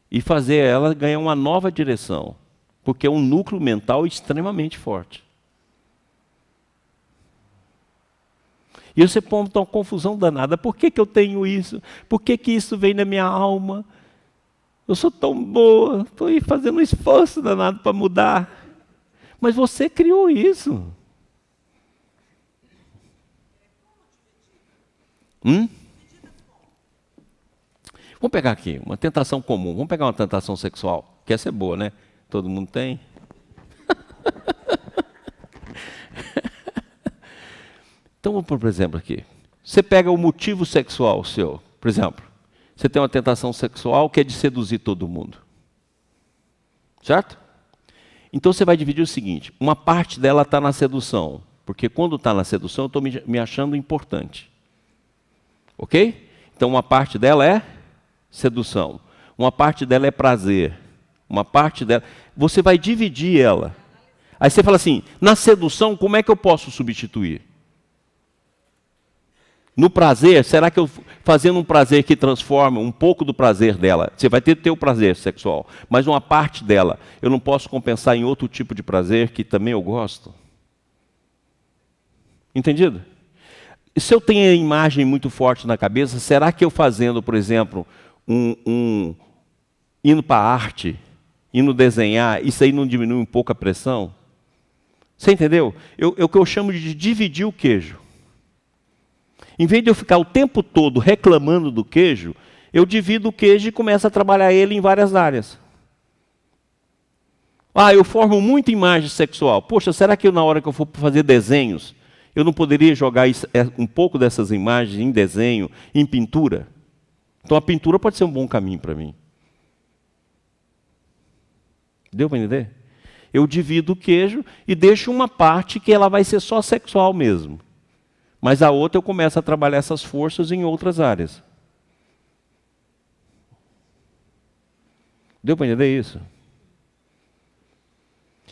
E fazer ela ganhar uma nova direção. porque é um núcleo mental extremamente forte. E você põe uma confusão danada. Por que eu tenho isso? Por que isso vem na minha alma? Eu sou tão boa, estou aí fazendo um esforço danado para mudar. Mas você criou isso. Vamos pegar aqui, uma tentação comum. Vamos pegar uma tentação sexual, que essa é boa, né? Todo mundo tem. Então, vamos por exemplo aqui. Você pega o motivo sexual seu, por exemplo. Você tem uma tentação sexual que é de seduzir todo mundo. Certo? Então você vai dividir o seguinte, uma parte dela está na sedução, porque quando está na sedução eu estou me achando importante. Ok? Então uma parte dela é sedução, uma parte dela é prazer, uma parte dela... Você vai dividir ela. Aí você fala assim, na sedução como é que eu posso substituir? No prazer, será que eu fazendo um prazer que transforma um pouco do prazer dela, você vai ter o prazer sexual, mas uma parte dela, eu não posso compensar em outro tipo de prazer que também eu gosto? Entendido? E se eu tenho a imagem muito forte na cabeça, será que eu fazendo, por exemplo, indo para a arte, indo desenhar, isso aí não diminui um pouco a pressão? Você entendeu? O que eu chamo de dividir o queijo. Em vez de eu ficar o tempo todo reclamando do queijo, eu divido o queijo e começo a trabalhar ele em várias áreas. Eu formo muita imagem sexual. Poxa, será que na hora que eu for fazer desenhos, eu não poderia jogar um pouco dessas imagens em desenho, em pintura? Então a pintura pode ser um bom caminho para mim. Deu para entender? Eu divido o queijo e deixo uma parte que ela vai ser só sexual mesmo. Mas a outra eu começo a trabalhar essas forças em outras áreas. Deu para entender isso?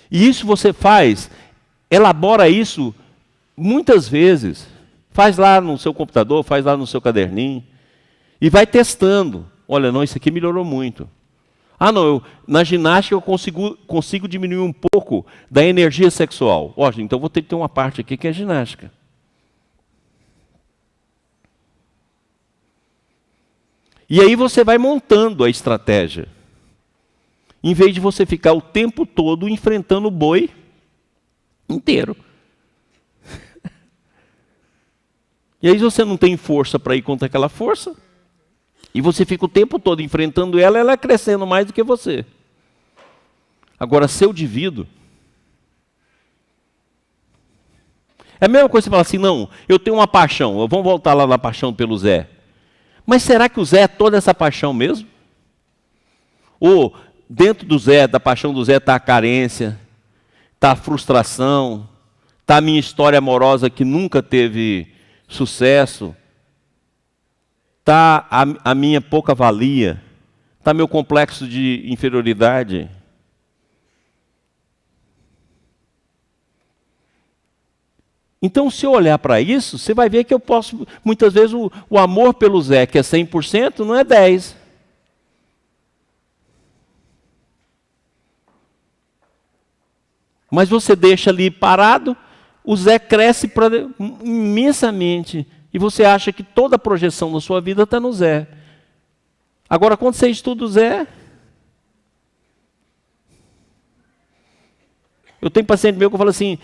E isso você faz, elabora isso muitas vezes. Faz lá no seu computador, faz lá no seu caderninho. E vai testando. Olha, não, isso aqui melhorou muito. Na ginástica eu consigo diminuir um pouco da energia sexual. Então vou ter que ter uma parte aqui que é ginástica. E aí você vai montando a estratégia. Em vez de você ficar o tempo todo enfrentando o boi inteiro. E aí você não tem força para ir contra aquela força. E você fica o tempo todo enfrentando ela, ela crescendo mais do que você. Agora, se eu divido... É a mesma coisa que você fala assim, não, eu tenho uma paixão, vamos voltar lá na paixão pelo Zé. Mas será que o Zé é toda essa paixão mesmo? Ou dentro do Zé, da paixão do Zé, está a carência, está a frustração, está a minha história amorosa que nunca teve sucesso, está a minha pouca valia, está meu complexo de inferioridade? Então, se eu olhar para isso, você vai ver que eu posso, muitas vezes, o amor pelo Zé, que é 100%, não é 10%. Mas você deixa ali parado, o Zé cresce imensamente, e você acha que toda a projeção da sua vida está no Zé. Agora, quando você estuda o Zé... Eu tenho paciente meu que fala assim,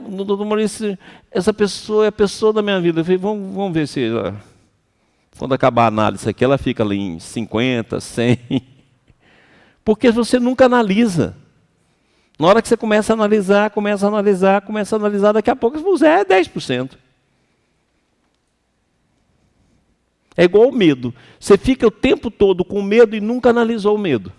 doutor Maurício, essa pessoa é a pessoa da minha vida. Eu falei, vamos ver se quando acabar a análise aqui, ela fica ali em 50, 100. Porque você nunca analisa. Na hora que você começa a analisar, daqui a pouco o Zé é 10%. É igual o medo. Você fica o tempo todo com medo e nunca analisou o medo.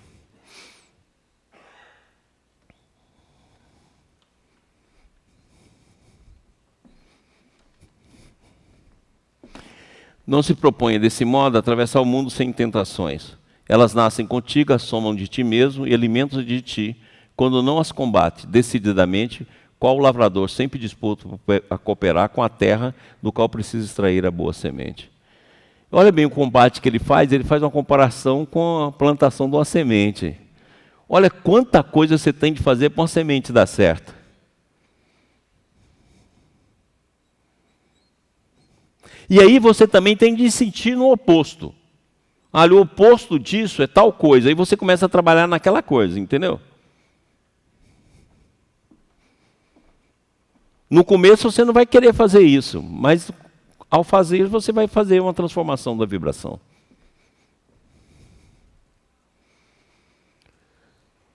Não se proponha desse modo a atravessar o mundo sem tentações. Elas nascem contigo, assomam de ti mesmo e alimentam de ti. Quando não as combate decididamente, qual o lavrador sempre disposto a cooperar com a terra do qual precisa extrair a boa semente. Olha bem o combate que ele faz uma comparação com a plantação de uma semente. Olha quanta coisa você tem de fazer para uma semente dar certo. E aí você também tem de sentir no oposto. Olha, o oposto disso é tal coisa. Aí você começa a trabalhar naquela coisa, entendeu? No começo você não vai querer fazer isso, mas ao fazer você vai fazer uma transformação da vibração.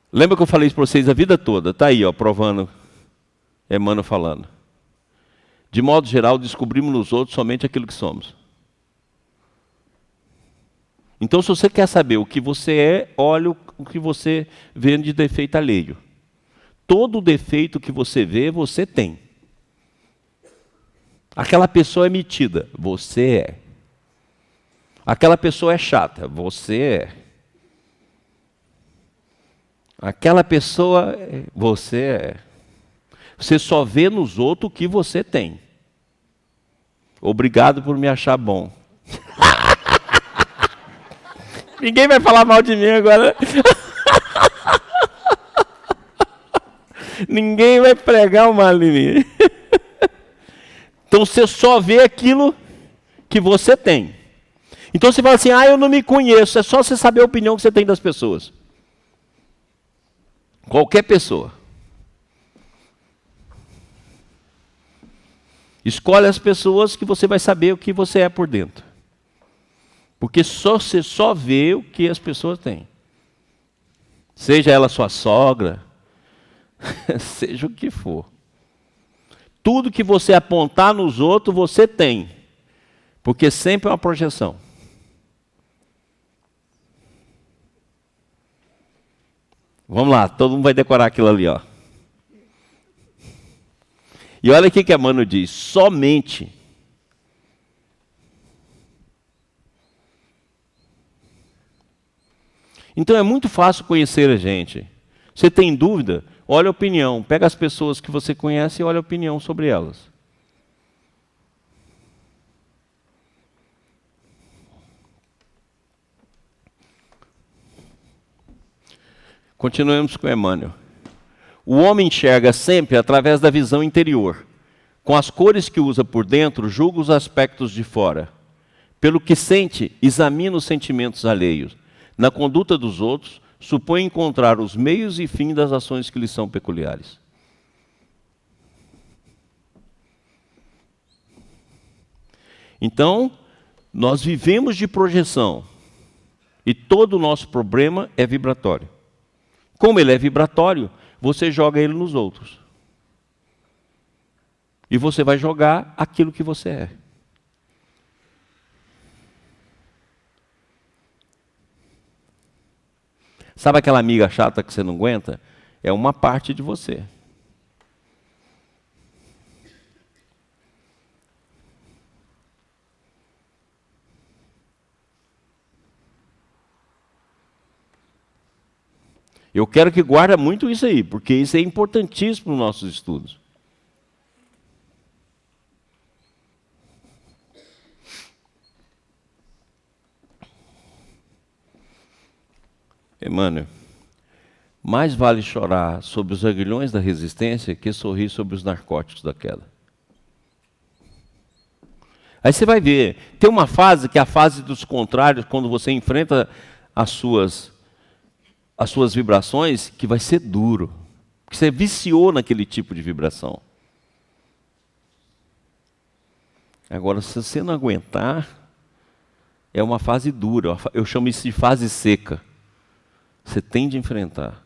Lembra que eu falei isso para vocês a vida toda? Está aí, ó, provando, Emmanuel falando. De modo geral, descobrimos nos outros somente aquilo que somos. Então, se você quer saber o que você é, olha o que você vê de defeito alheio. Todo defeito que você vê, você tem. Aquela pessoa é metida, você é. Aquela pessoa é chata, você é. Aquela pessoa, você é. Você só vê nos outros o que você tem. Obrigado por me achar bom. Ninguém vai falar mal de mim agora. Ninguém vai pregar o mal em mim. Então você só vê aquilo que você tem. Então você fala assim, eu não me conheço. É só você saber a opinião que você tem das pessoas. Qualquer pessoa. Escolhe as pessoas que você vai saber o que você é por dentro. Porque você só vê o que as pessoas têm. Seja ela sua sogra, seja o que for. Tudo que você apontar nos outros, você tem. Porque sempre é uma projeção. Vamos lá, todo mundo vai decorar aquilo ali, ó. E olha o que Emmanuel diz, somente. Então é muito fácil conhecer a gente. Você tem dúvida? Olha a opinião. Pega as pessoas que você conhece e olha a opinião sobre elas. Continuemos com Emmanuel. O homem enxerga sempre através da visão interior. Com as cores que usa por dentro, julga os aspectos de fora. Pelo que sente, examina os sentimentos alheios. Na conduta dos outros, supõe encontrar os meios e fins das ações que lhes são peculiares. Então, nós vivemos de projeção. E todo o nosso problema é vibratório. Como ele é vibratório, você joga ele nos outros. E você vai jogar aquilo que você é. Sabe aquela amiga chata que você não aguenta? É uma parte de você. Eu quero que guarde muito isso aí, porque isso é importantíssimo nos nossos estudos. Emmanuel, mais vale chorar sobre os aguilhões da resistência que sorrir sobre os narcóticos da queda. Aí você vai ver, tem uma fase que é a fase dos contrários, quando você enfrenta as suas vibrações, que vai ser duro. Porque você viciou naquele tipo de vibração. Agora, se você não aguentar, é uma fase dura. Eu chamo isso de fase seca. Você tem de enfrentar.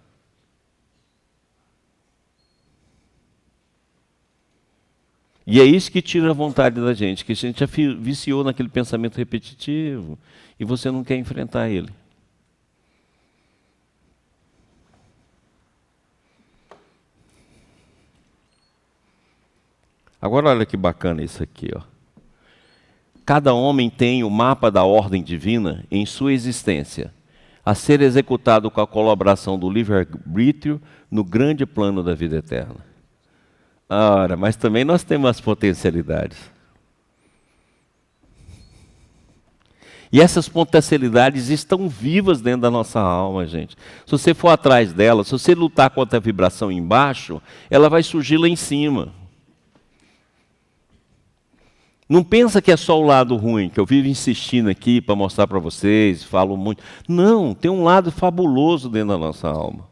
E é isso que tira a vontade da gente, que a gente já viciou naquele pensamento repetitivo e você não quer enfrentar ele. Agora olha que bacana isso aqui, ó. Cada homem tem o mapa da ordem divina em sua existência, a ser executado com a colaboração do livre-arbítrio no grande plano da vida eterna. Ora, mas também nós temos as potencialidades. E essas potencialidades estão vivas dentro da nossa alma, gente. Se você for atrás dela, se você lutar contra a vibração embaixo, ela vai surgir lá em cima. Não pensa que é só o lado ruim, que eu vivo insistindo aqui para mostrar para vocês, falo muito. Não, tem um lado fabuloso dentro da nossa alma.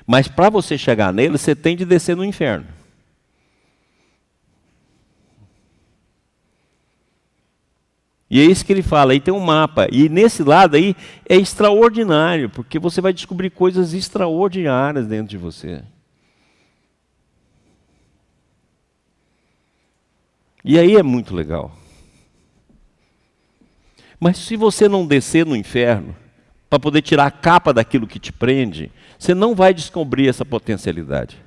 Mas para você chegar nele, você tem de descer no inferno. E é isso que ele fala, aí tem um mapa. E nesse lado aí é extraordinário, porque você vai descobrir coisas extraordinárias dentro de você. E aí é muito legal. Mas se você não descer no inferno, para poder tirar a capa daquilo que te prende, você não vai descobrir essa potencialidade.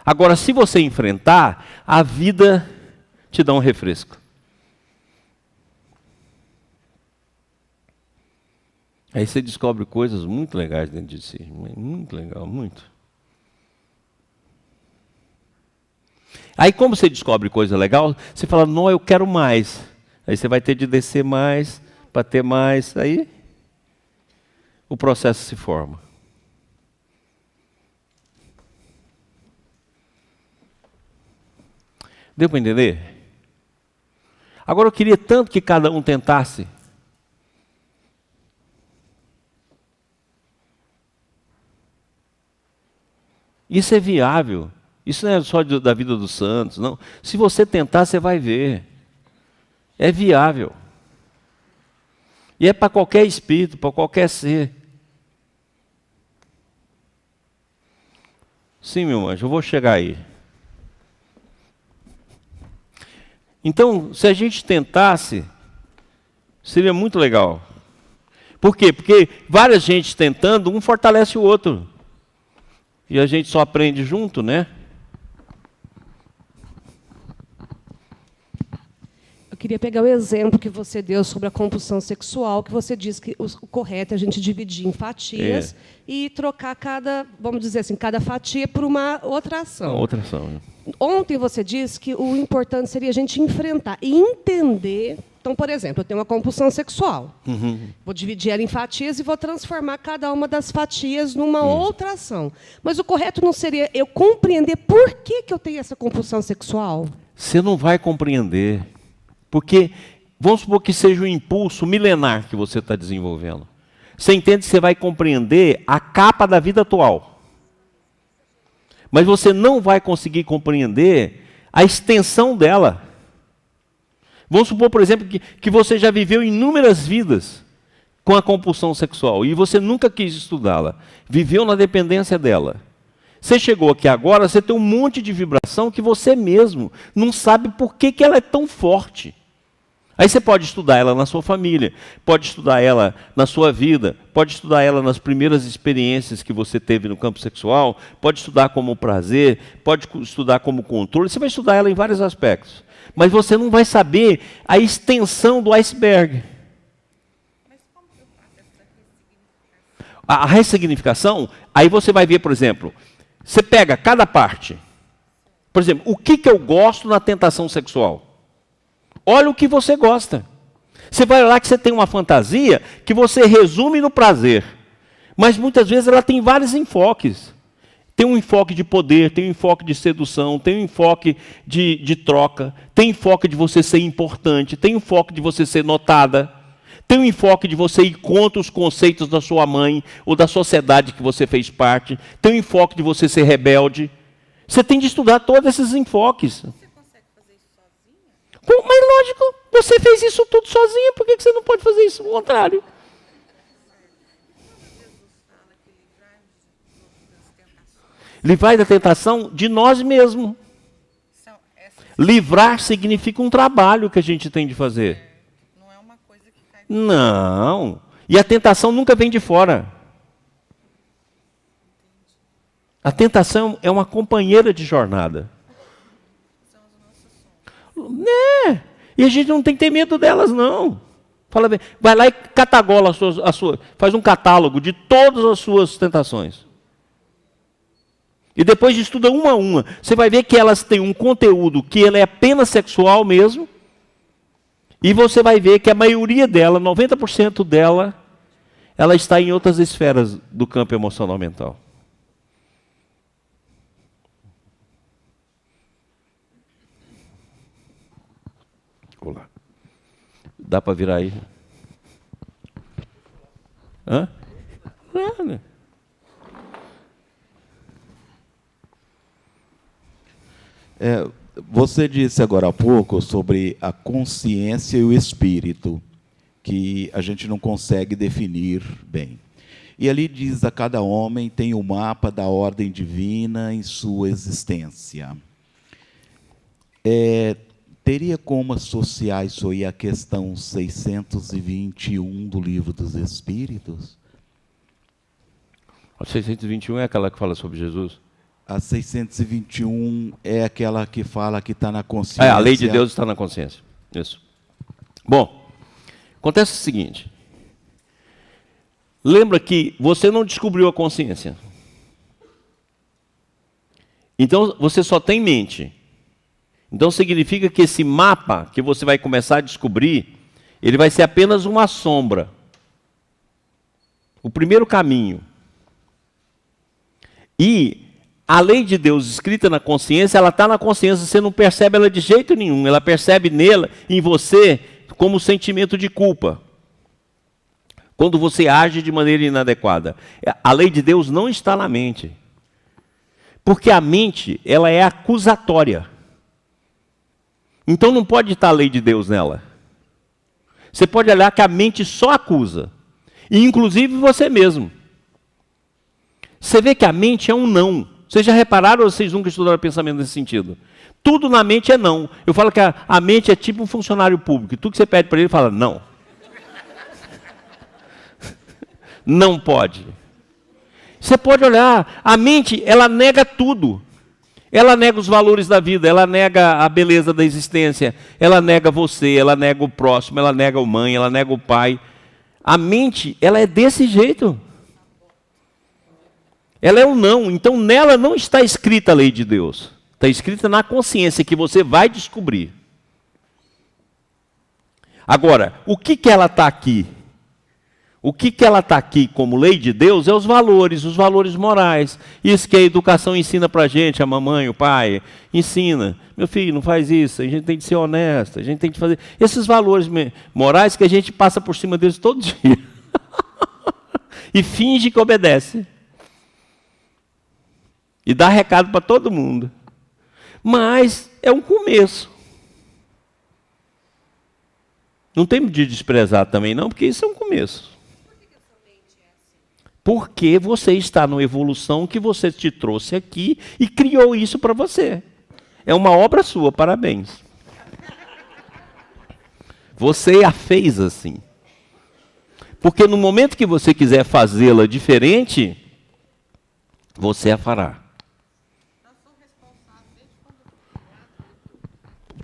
Agora, se você enfrentar, a vida te dá um refresco. Aí você descobre coisas muito legais dentro de si. Muito legal, muito. Aí como você descobre coisa legal, você fala, não, eu quero mais. Aí você vai ter de descer mais, para ter mais. Aí o processo se forma. Deu para entender? Agora eu queria tanto que cada um tentasse. Isso é viável. Isso não é só da vida dos santos, não. Se você tentar, você vai ver. É viável. E é para qualquer espírito, para qualquer ser. Sim, meu anjo, eu vou chegar aí. Então, se a gente tentasse, seria muito legal. Por quê? Porque várias gente tentando, um fortalece o outro. E a gente só aprende junto, né? Eu queria pegar o exemplo que você deu sobre a compulsão sexual, que você disse que o correto é a gente dividir em fatias e trocar cada, vamos dizer assim, cada fatia por uma outra ação. Outra ação, né? Ontem você disse que o importante seria a gente enfrentar e entender. Então, por exemplo, eu tenho uma compulsão sexual. Vou dividir ela em fatias e vou transformar cada uma das fatias numa outra ação. Mas o correto não seria eu compreender por que eu tenho essa compulsão sexual? Você não vai compreender. Porque, vamos supor que seja um impulso milenar que você está desenvolvendo. Você entende que você vai compreender a capa da vida atual. Mas você não vai conseguir compreender a extensão dela. Vamos supor, por exemplo, que você já viveu inúmeras vidas com a compulsão sexual e você nunca quis estudá-la. Viveu na dependência dela. Você chegou aqui agora, você tem um monte de vibração que você mesmo não sabe por que ela é tão forte. Aí você pode estudar ela na sua família, pode estudar ela na sua vida, pode estudar ela nas primeiras experiências que você teve no campo sexual, pode estudar como prazer, pode estudar como controle, você vai estudar ela em vários aspectos. Mas você não vai saber a extensão do iceberg. A ressignificação, aí você vai ver, por exemplo, você pega cada parte. Por exemplo, o que eu gosto na tentação sexual? Olha o que você gosta. Você vai lá que você tem uma fantasia que você resume no prazer. Mas muitas vezes ela tem vários enfoques. Tem um enfoque de poder, tem um enfoque de sedução, tem um enfoque de troca, tem um enfoque de você ser importante, tem um enfoque de você ser notada, tem um enfoque de você ir contra os conceitos da sua mãe ou da sociedade que você fez parte, tem um enfoque de você ser rebelde. Você tem de estudar todos esses enfoques. Mas lógico, você fez isso tudo sozinha, por que você não pode fazer isso ao contrário? Livrar da tentação de nós mesmos. Livrar significa um trabalho que a gente tem de fazer. Não é uma coisa que cai. Não. E a tentação nunca vem de fora. A tentação é uma companheira de jornada. Né? E a gente não tem que ter medo delas, não. Fala bem, vai lá e catagola faz um catálogo de todas as suas tentações. E depois estuda uma a uma. Você vai ver que elas têm um conteúdo que ele é apenas sexual mesmo, E você vai ver que a maioria dela, 90% dela, ela está em outras esferas do campo emocional mental. Olá. Dá para virar aí? Hã? Nada. Você disse agora há pouco sobre a consciência e o espírito, que a gente não consegue definir bem. E ali diz: a cada homem tem o mapa da ordem divina em sua existência. Teria como associar isso aí à questão 621 do Livro dos Espíritos? A 621 é aquela que fala sobre Jesus? A 621 é aquela que fala que está na consciência. A lei de Deus está na consciência. Isso. Bom, acontece o seguinte. Lembra que você não descobriu a consciência. Então, você só tem mente. Então, significa que esse mapa que você vai começar a descobrir, ele vai ser apenas uma sombra. O primeiro caminho. E a lei de Deus escrita na consciência, ela está na consciência, você não percebe ela de jeito nenhum. Ela percebe nela, em você, como sentimento de culpa. Quando você age de maneira inadequada. A lei de Deus não está na mente. Porque a mente, ela é acusatória. Então não pode estar a lei de Deus nela. Você pode olhar que a mente só acusa. E inclusive você mesmo. Você vê que a mente é um não. Vocês já repararam ou vocês nunca estudaram pensamento nesse sentido? Tudo na mente é não. Eu falo que a mente é tipo um funcionário público. Tudo que você pede para ele, ele fala não. Não pode. Você pode olhar, a mente, ela nega tudo. Ela nega os valores da vida, ela nega a beleza da existência, ela nega você, ela nega o próximo, ela nega a mãe, ela nega o pai. A mente, ela é desse jeito. Ela é um não, então nela não está escrita a lei de Deus. Está escrita na consciência que você vai descobrir. Agora, o que ela está aqui? O que ela está aqui como lei de Deus é os valores morais. Isso que a educação ensina para a gente, a mamãe, o pai, ensina. Meu filho, não faz isso, a gente tem de ser honesto, a gente tem de fazer... Esses valores morais que a gente passa por cima deles todo dia. E finge que obedece. E dá recado para todo mundo. Mas é um começo. Não tem de desprezar também não, porque isso é um começo. Porque você está numa evolução que você te trouxe aqui e criou isso para você. É uma obra sua, parabéns. Você a fez assim. Porque no momento que você quiser fazê-la diferente, você a fará.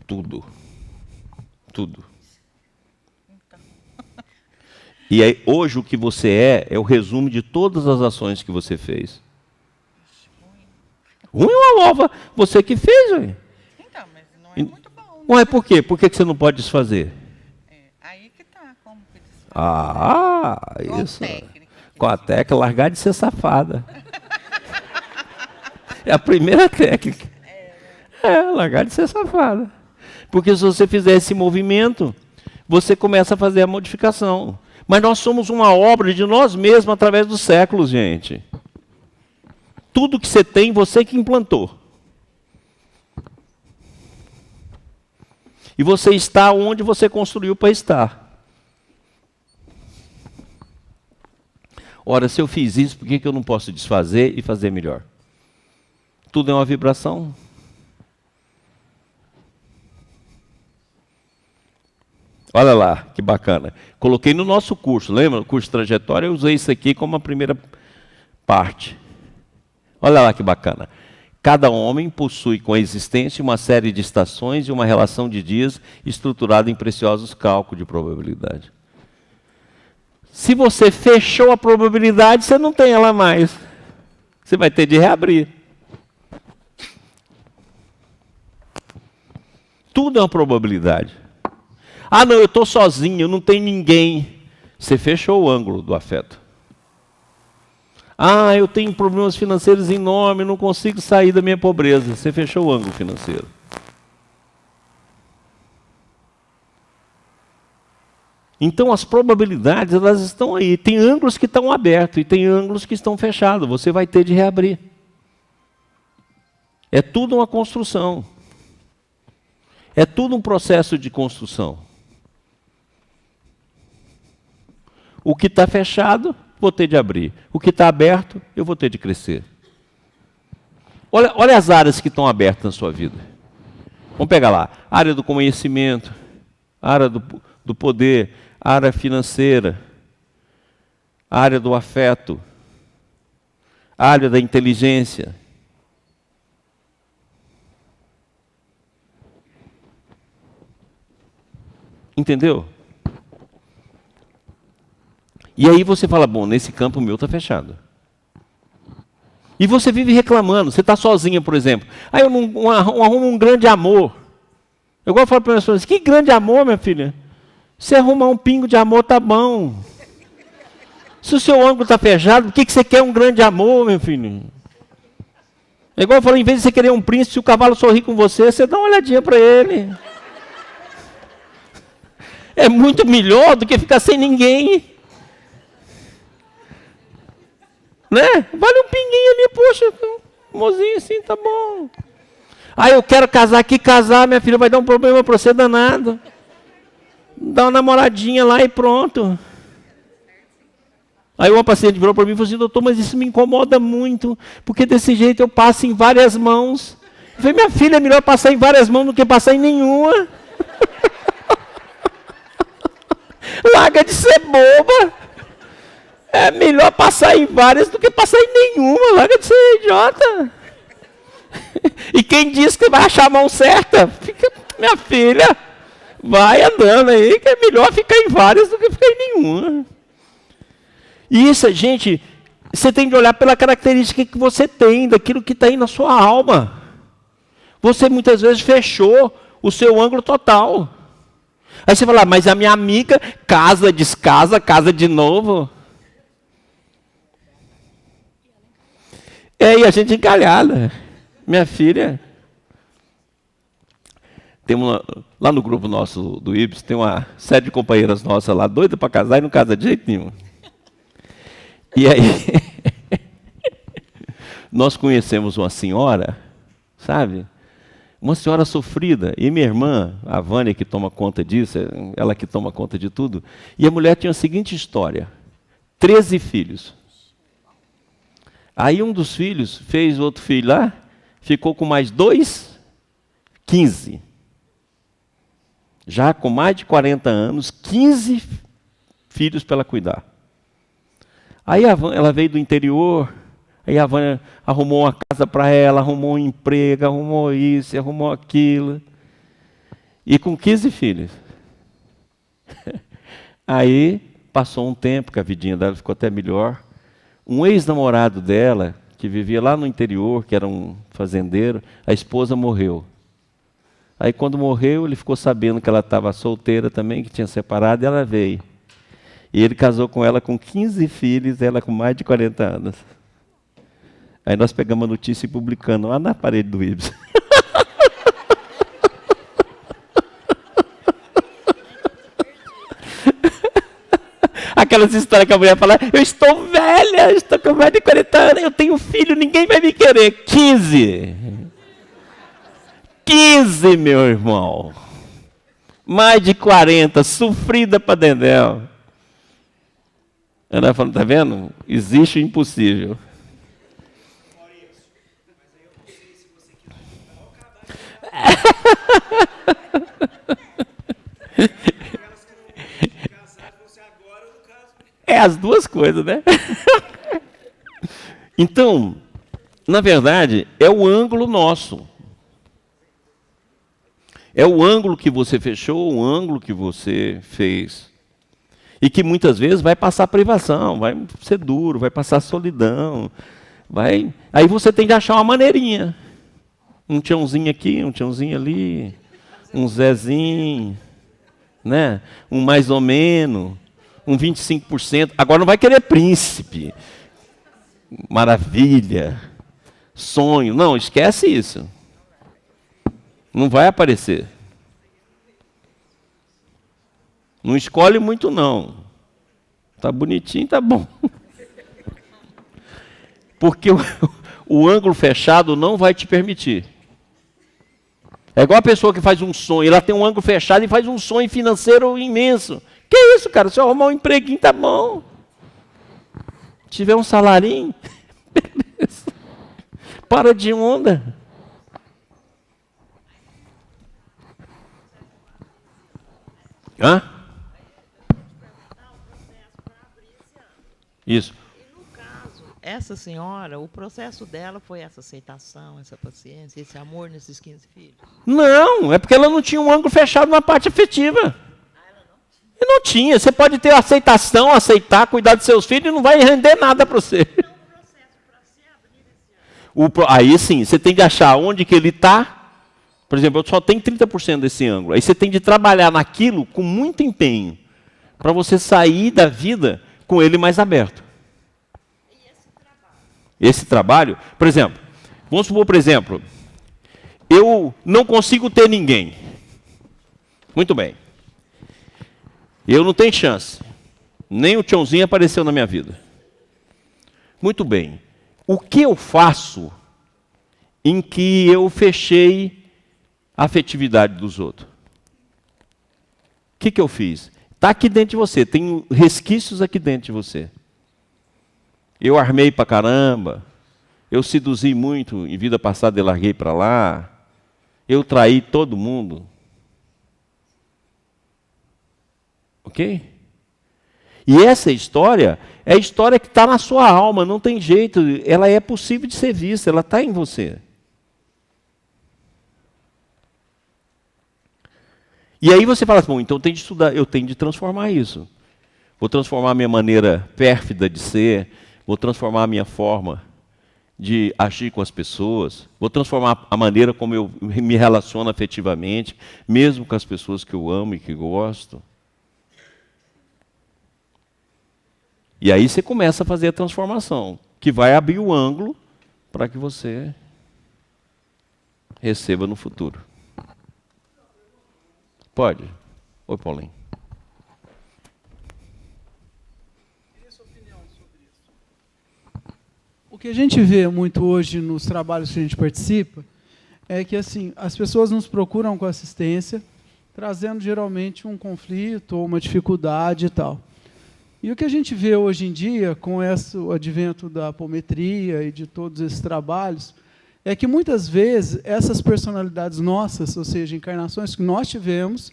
Tudo. Tudo. E aí, hoje o que você é o resumo de todas as ações que você fez. Ruim ou ova? Você que fez, ué. Então, mas não é muito bom. Né? Ué, por quê? Por que você não pode desfazer? Aí que tá, como que desfaz? Ah, Qual isso. técnica? Com a técnica, largar de ser safada. É a primeira técnica. Largar de ser safada. Porque se você fizer esse movimento, você começa a fazer a modificação. Mas nós somos uma obra de nós mesmos através dos séculos, gente. Tudo que você tem, você que implantou. E você está onde você construiu para estar. Ora, se eu fiz isso, por que eu não posso desfazer e fazer melhor? Tudo é uma vibração. Olha lá, que bacana. Coloquei no nosso curso, lembra? No curso de trajetória, eu usei isso aqui como a primeira parte. Olha lá que bacana. Cada homem possui com a existência uma série de estações e uma relação de dias estruturada em preciosos cálculos de probabilidade. Se você fechou a probabilidade, você não tem ela mais. Você vai ter de reabrir. Tudo é uma probabilidade. Ah, não, eu estou sozinho, eu não tenho ninguém. Você fechou o ângulo do afeto. Ah, eu tenho problemas financeiros enormes, não consigo sair da minha pobreza. Você fechou o ângulo financeiro. Então as probabilidades, elas estão aí. Tem ângulos que estão abertos e tem ângulos que estão fechados. Você vai ter de reabrir. É tudo uma construção. É tudo um processo de construção. O que está fechado, vou ter de abrir. O que está aberto, eu vou ter de crescer. Olha as áreas que estão abertas na sua vida. Vamos pegar lá. Área do conhecimento, área do poder, área financeira, área do afeto, área da inteligência. Entendeu? E aí você fala, bom, nesse campo o meu está fechado. E você vive reclamando, você está sozinha, por exemplo. Aí eu não arrumo um grande amor. Eu gosto de falar para as pessoas, que grande amor, minha filha? Se arrumar um pingo de amor, tá bom. Se o seu ângulo está fechado, por que você quer um grande amor, meu filho? É igual eu falo, em vez de você querer um príncipe, se o cavalo sorrir com você, você dá uma olhadinha para ele. É muito melhor do que ficar sem ninguém. Né? Vale um pinguinho ali, poxa, um mozinho assim, tá bom. Ah, eu quero casar aqui, casar, minha filha, vai dar um problema para você danado. Dá uma namoradinha lá e pronto. Aí uma paciente virou para mim e falou assim, doutor, mas isso me incomoda muito, porque desse jeito eu passo em várias mãos. Eu falei, minha filha, é melhor passar em várias mãos do que passar em nenhuma. Larga de ser boba. É melhor passar em várias do que passar em nenhuma. Larga de ser idiota. E quem diz que vai achar a mão certa? Fica, minha filha, vai andando aí, que é melhor ficar em várias do que ficar em nenhuma. E isso, gente, você tem de olhar pela característica que você tem, daquilo que está aí na sua alma. Você muitas vezes fechou o seu ângulo total. Aí você fala, mas a minha amiga casa, descasa, casa de novo. E a gente encalhada. Minha filha, tem lá no grupo nosso do IBS, tem uma série de companheiras nossas lá, doida para casar e não casa de jeito nenhum. E aí, nós conhecemos uma senhora, sabe? Uma senhora sofrida. E minha irmã, a Vânia, que toma conta disso, ela que toma conta de tudo. E a mulher tinha a seguinte história: 13 filhos. Aí um dos filhos fez outro filho lá, ficou com mais 2, 15. Já com mais de 40 anos, 15 filhos para ela cuidar. Aí ela veio do interior, aí a Vânia arrumou uma casa para ela, arrumou um emprego, arrumou isso, arrumou aquilo. E com 15 filhos. Aí passou um tempo, que a vidinha dela ficou até melhor. Um ex-namorado dela, que vivia lá no interior, que era um fazendeiro, a esposa morreu. Aí quando morreu, ele ficou sabendo que ela estava solteira também, que tinha separado, e ela veio. E ele casou com ela com 15 filhos, ela com mais de 40 anos. Aí nós pegamos a notícia e publicamos lá na parede do IBS. Aquelas histórias que a mulher fala, eu estou velha, estou com mais de 40 anos, eu tenho filho, ninguém vai me querer. 15. 15, meu irmão. Mais de 40, sofrida para dendéu. Ela falando, tá vendo? Existe o impossível. É as duas coisas, né? Então, na verdade, é o ângulo nosso. É o ângulo que você fechou, o ângulo que você fez. E que muitas vezes vai passar privação, vai ser duro, vai passar solidão. Aí você tem que achar uma maneirinha. Um tiãozinho aqui, um tiãozinho ali, um Zezinho, né? Um mais ou menos, um 25%. Agora não vai querer príncipe, maravilha, sonho. Não, esquece isso. Não vai aparecer. Não escolhe muito, não. Tá bonitinho, tá bom. Porque o ângulo fechado não vai te permitir. É igual a pessoa que faz um sonho, ela tem um ângulo fechado e faz um sonho financeiro imenso. Que isso, cara? Se eu arrumar um empreguinho, tá bom. Se tiver um salarinho, beleza. Para de onda. Hã? Isso. Essa senhora, o processo dela foi essa aceitação, essa paciência, esse amor nesses 15 filhos? Não, é porque ela não tinha um ângulo fechado na parte afetiva. E não tinha. Você pode ter aceitação, aceitar, cuidar dos seus filhos e não vai render nada para você. Aí sim, você tem de achar onde que ele está. Por exemplo, eu só tenho 30% desse ângulo. Aí você tem de trabalhar naquilo com muito empenho para você sair da vida com ele mais aberto. Esse trabalho, por exemplo, vamos supor, por exemplo, eu não consigo ter ninguém. Muito bem. Eu não tenho chance. Nem o Tchãozinho apareceu na minha vida. Muito bem. O que eu faço em que eu fechei a afetividade dos outros? O que eu fiz? Está aqui dentro de você, tem resquícios aqui dentro de você. Eu armei pra caramba, eu seduzi muito em vida passada e larguei para lá, eu traí todo mundo. Ok? E essa história é a história que está na sua alma, não tem jeito, ela é possível de ser vista, ela está em você. E aí você fala assim, bom, então eu tenho de estudar, eu tenho de transformar isso. Vou transformar a minha maneira pérfida de ser, vou transformar a minha forma de agir com as pessoas, vou transformar a maneira como eu me relaciono afetivamente, mesmo com as pessoas que eu amo e que gosto. E aí você começa a fazer a transformação, que vai abrir o ângulo para que você receba no futuro. Pode? Oi, Paulinho. O que a gente vê muito hoje nos trabalhos que a gente participa é que assim as pessoas nos procuram com assistência, trazendo geralmente um conflito ou uma dificuldade e tal. E o que a gente vê hoje em dia, com o advento da apometria e de todos esses trabalhos, é que muitas vezes essas personalidades nossas, ou seja, encarnações que nós tivemos,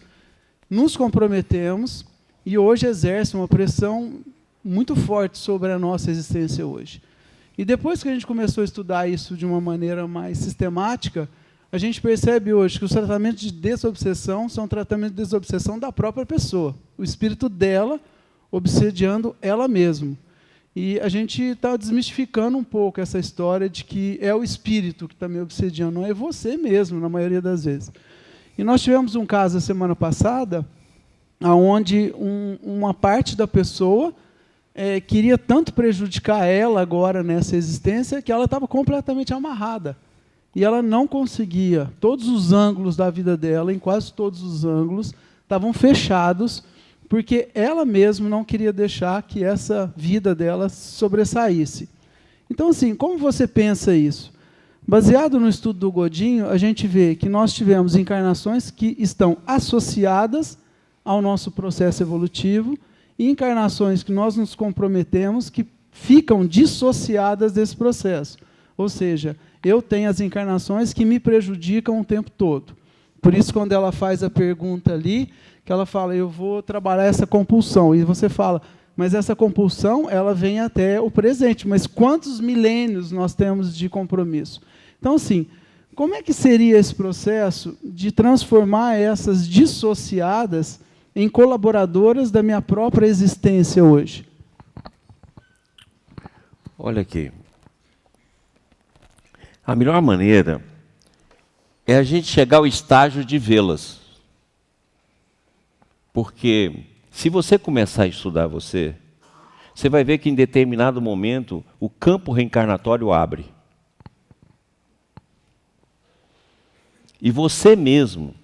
nos comprometemos e hoje exercem uma pressão muito forte sobre a nossa existência hoje. E depois que a gente começou a estudar isso de uma maneira mais sistemática, a gente percebe hoje que os tratamentos de desobsessão são tratamentos de desobsessão da própria pessoa, o espírito dela obsediando ela mesma. E a gente está desmistificando um pouco essa história de que é o espírito que está me obsediando, não é você mesmo, na maioria das vezes. E nós tivemos um caso a semana passada, onde uma parte da pessoa queria tanto prejudicar ela agora nessa existência que ela estava completamente amarrada. E ela não conseguia. Todos os ângulos da vida dela, em quase todos os ângulos, estavam fechados, porque ela mesma não queria deixar que essa vida dela sobressaísse. Então, assim, como você pensa isso? Baseado no estudo do Godinho, a gente vê que nós tivemos encarnações que estão associadas ao nosso processo evolutivo e encarnações que nós nos comprometemos que ficam dissociadas desse processo. Ou seja, eu tenho as encarnações que me prejudicam o tempo todo. Por isso, quando ela faz a pergunta ali, que ela fala, eu vou trabalhar essa compulsão. E você fala, mas essa compulsão ela vem até o presente. Mas quantos milênios nós temos de compromisso? Então, assim, como é que seria esse processo de transformar essas dissociadas em colaboradoras da minha própria existência hoje? Olha aqui. A melhor maneira é a gente chegar ao estágio de vê-las. Porque se você começar a estudar você vai ver que em determinado momento o campo reencarnatório abre. E você mesmo,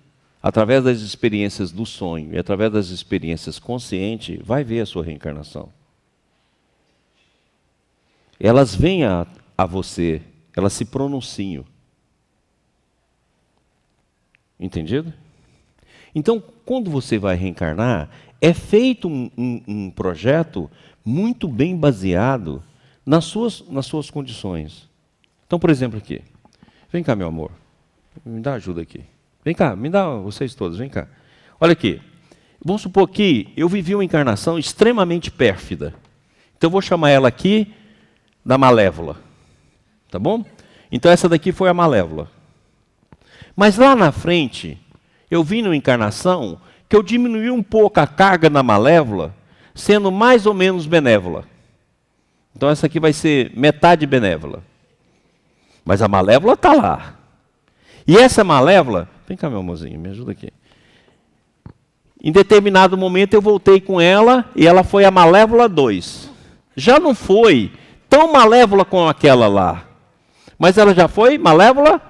através das experiências do sonho e através das experiências conscientes, vai ver a sua reencarnação. Elas vêm a você, elas se pronunciam. Entendido? Então, quando você vai reencarnar, é feito um projeto muito bem baseado nas suas condições. Então, por exemplo, aqui. Vem cá, meu amor. Me dá ajuda aqui. Vem cá, me dá, vocês todos, vem cá. Olha aqui. Vamos supor que eu vivi uma encarnação extremamente pérfida. Então, eu vou chamar ela aqui da Malévola. Tá bom? Então, essa daqui foi a Malévola. Mas lá na frente, eu vi numa encarnação que eu diminui um pouco a carga na Malévola, sendo mais ou menos benévola. Então essa aqui vai ser metade benévola. Mas a Malévola está lá. E essa Malévola... Vem cá, meu amorzinho, me ajuda aqui. Em determinado momento eu voltei com ela e ela foi a Malévola 2. Já não foi tão malévola como aquela lá. Mas ela já foi Malévola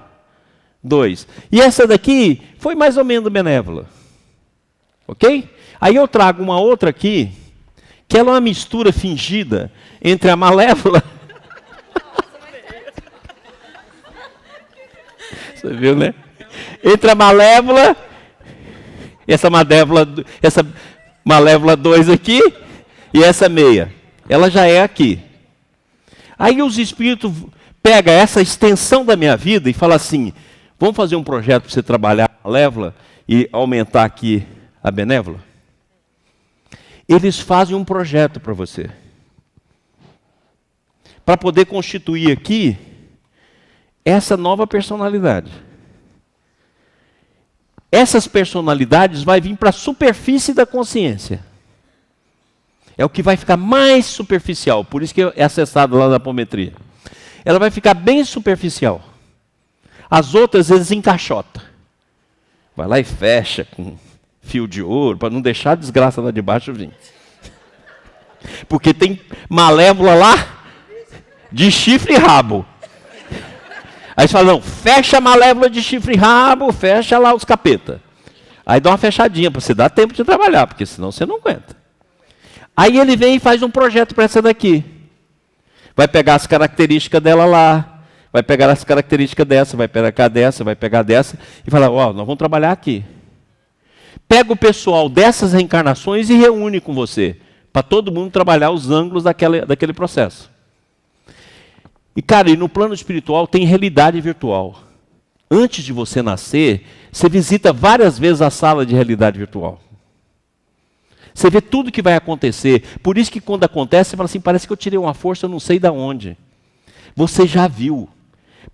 2. E essa daqui foi mais ou menos benévola. Ok? Aí eu trago uma outra aqui, que ela é uma mistura fingida entre a Malévola... Você viu, né? Entre a Malévola, essa Malévola 2 aqui, e essa meia. Ela já é aqui. Aí os espíritos pegam essa extensão da minha vida e falam assim, vamos fazer um projeto para você trabalhar a Malévola e aumentar aqui a benévola? Eles fazem um projeto para você. Para poder constituir aqui essa nova personalidade. Essas personalidades vão vir para a superfície da consciência. É o que vai ficar mais superficial, por isso que é acessado lá na apometria. Ela vai ficar bem superficial. As outras, eles encaixotam. Vai lá e fecha com fio de ouro, para não deixar a desgraça lá de baixo vir. Porque tem Malévola lá, de chifre e rabo. Aí você fala, não, fecha a Malévola de chifre e rabo, fecha lá os capeta. Aí dá uma fechadinha, para você dar tempo de trabalhar, porque senão você não aguenta. Aí ele vem e faz um projeto para essa daqui. Vai pegar as características dela lá, vai pegar as características dessa, vai pegar dessa, vai pegar dessa, e fala, ó, nós vamos trabalhar aqui. Pega o pessoal dessas reencarnações e reúne com você, para todo mundo trabalhar os ângulos daquele processo. E, cara, e no plano espiritual tem realidade virtual. Antes de você nascer, você visita várias vezes a sala de realidade virtual. Você vê tudo que vai acontecer. Por isso que quando acontece, você fala assim, parece que eu tirei uma força, eu não sei de onde. Você já viu.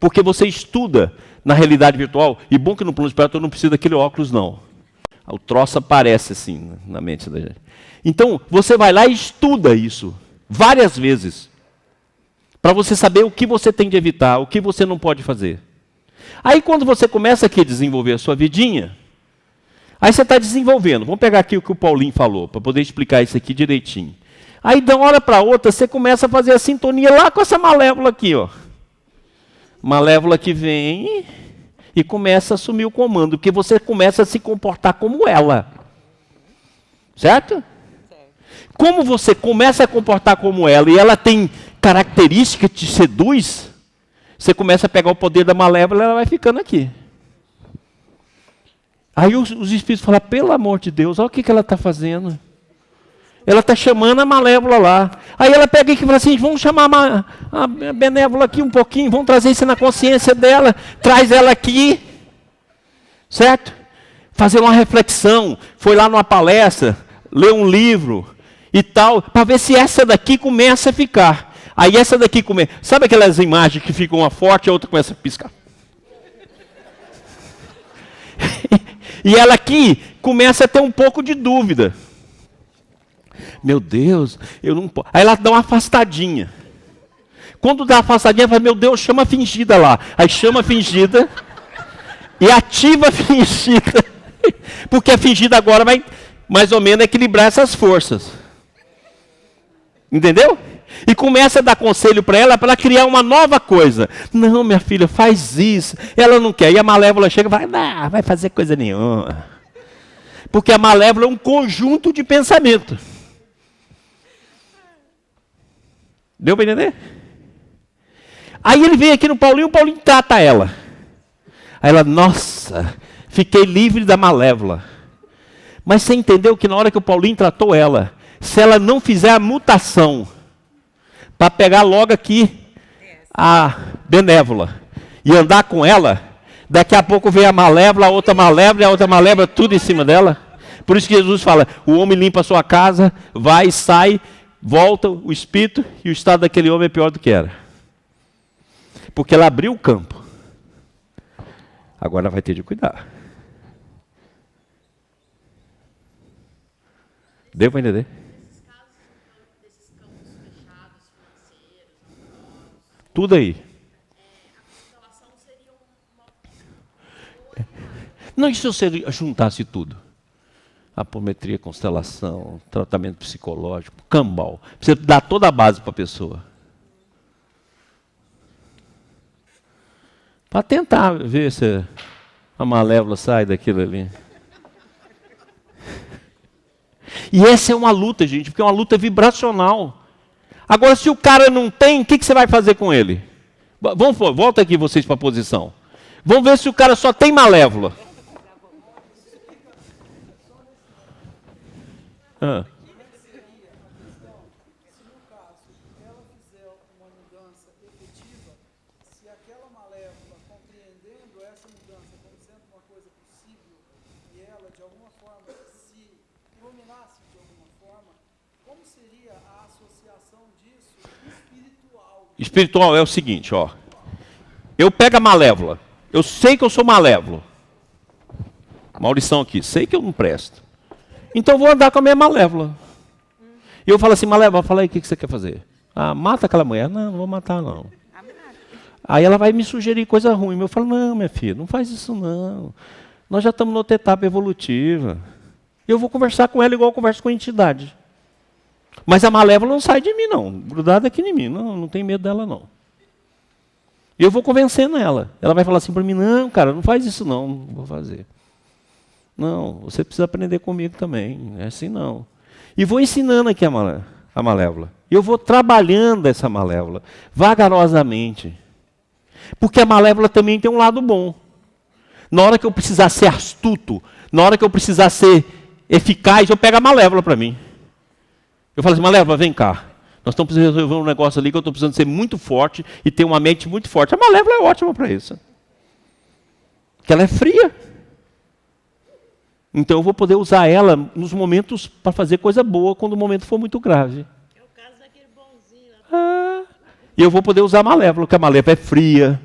Porque você estuda na realidade virtual. E bom que no plano espiritual eu não preciso daquele óculos, não. O troço aparece assim na mente da gente. Então, você vai lá e estuda isso várias vezes. Para você saber o que você tem de evitar, o que você não pode fazer. Aí quando você começa aqui a desenvolver a sua vidinha, aí você está desenvolvendo. Vamos pegar aqui o que o Paulinho falou, para poder explicar isso aqui direitinho. Aí de uma hora para outra, você começa a fazer a sintonia lá com essa Malévola aqui, ó. Malévola que vem e começa a assumir o comando, porque você começa a se comportar como ela. Certo? Como você começa a comportar como ela, e ela tem característica que te seduz, você começa a pegar o poder da Malévola e ela vai ficando aqui. Aí os espíritos falam, pelo amor de Deus, olha o que ela está fazendo. Ela está chamando a Malévola lá. Aí ela pega e fala assim, vamos chamar a Benévola aqui um pouquinho, vamos trazer isso na consciência dela, traz ela aqui, certo? Fazer uma reflexão, foi lá numa palestra, ler um livro e tal, para ver se essa daqui começa a ficar. Aí essa daqui começa, sabe aquelas imagens que ficam uma forte e a outra começa a piscar? E ela aqui começa a ter um pouco de dúvida. Meu Deus, eu não posso. Aí ela dá uma afastadinha. Quando dá uma afastadinha, ela fala, meu Deus, chama a fingida lá. Aí chama a fingida e ativa a fingida. Porque a fingida agora vai mais ou menos equilibrar essas forças. Entendeu? E começa a dar conselho para ela criar uma nova coisa. Não, minha filha, faz isso. Ela não quer. E a Malévola chega e fala, não, vai fazer coisa nenhuma. Porque a Malévola é um conjunto de pensamento. Deu para entender? Aí ele vem aqui no Paulinho, o Paulinho trata ela. Aí ela, nossa, fiquei livre da Malévola. Mas você entendeu que na hora que o Paulinho tratou ela, se ela não fizer a mutação, para pegar logo aqui a Benévola e andar com ela, daqui a pouco vem a Malévola, a outra Malévola e a outra Malévola, tudo em cima dela. Por isso que Jesus fala, o homem limpa a sua casa, vai, sai, volta o espírito e o estado daquele homem é pior do que era. Porque ela abriu o campo. Agora vai ter de cuidar. Deu para entender? Tudo aí. Não, e se você juntasse tudo? Apometria, constelação, tratamento psicológico, cambal. Você dá toda a base para a pessoa. Para tentar ver se a Malévola sai daquilo ali. E essa é uma luta, gente, porque é uma luta vibracional. Agora, se o cara não tem, o que você vai fazer com ele? Volta aqui vocês para a posição. Vamos ver se o cara só tem Malévola. Espiritual é o seguinte, ó. Eu pego a Malévola. Eu sei que eu sou malévolo. Maurição aqui, sei que eu não presto. Então eu vou andar com a minha Malévola. E eu falo assim, Malévola, fala aí o que você quer fazer. Ah, mata aquela mulher. Não, não vou matar não. Aí ela vai me sugerir coisa ruim. Eu falo, não, minha filha, não faz isso não. Nós já estamos na outra etapa evolutiva. Eu vou conversar com ela igual eu converso com a entidade. Mas a Malévola não sai de mim, não. Grudada aqui em mim. Não, não tem medo dela, não. E eu vou convencendo ela. Ela vai falar assim para mim, não, cara, não faz isso não. Não vou fazer. Não, você precisa aprender comigo também. Não é assim, não. E vou ensinando aqui a Malévola. E eu vou trabalhando essa Malévola, vagarosamente. Porque a Malévola também tem um lado bom. Na hora que eu precisar ser astuto, na hora que eu precisar ser eficaz, eu pego a Malévola para mim. Eu falo assim, Malévola, vem cá. Nós estamos precisando resolver um negócio ali que eu estou precisando ser muito forte e ter uma mente muito forte. A Malévola é ótima para isso. Porque ela é fria. Então eu vou poder usar ela nos momentos para fazer coisa boa quando o momento for muito grave. É o caso daquele bonzinho. E eu vou poder usar a Malévola, porque a Malévola é fria.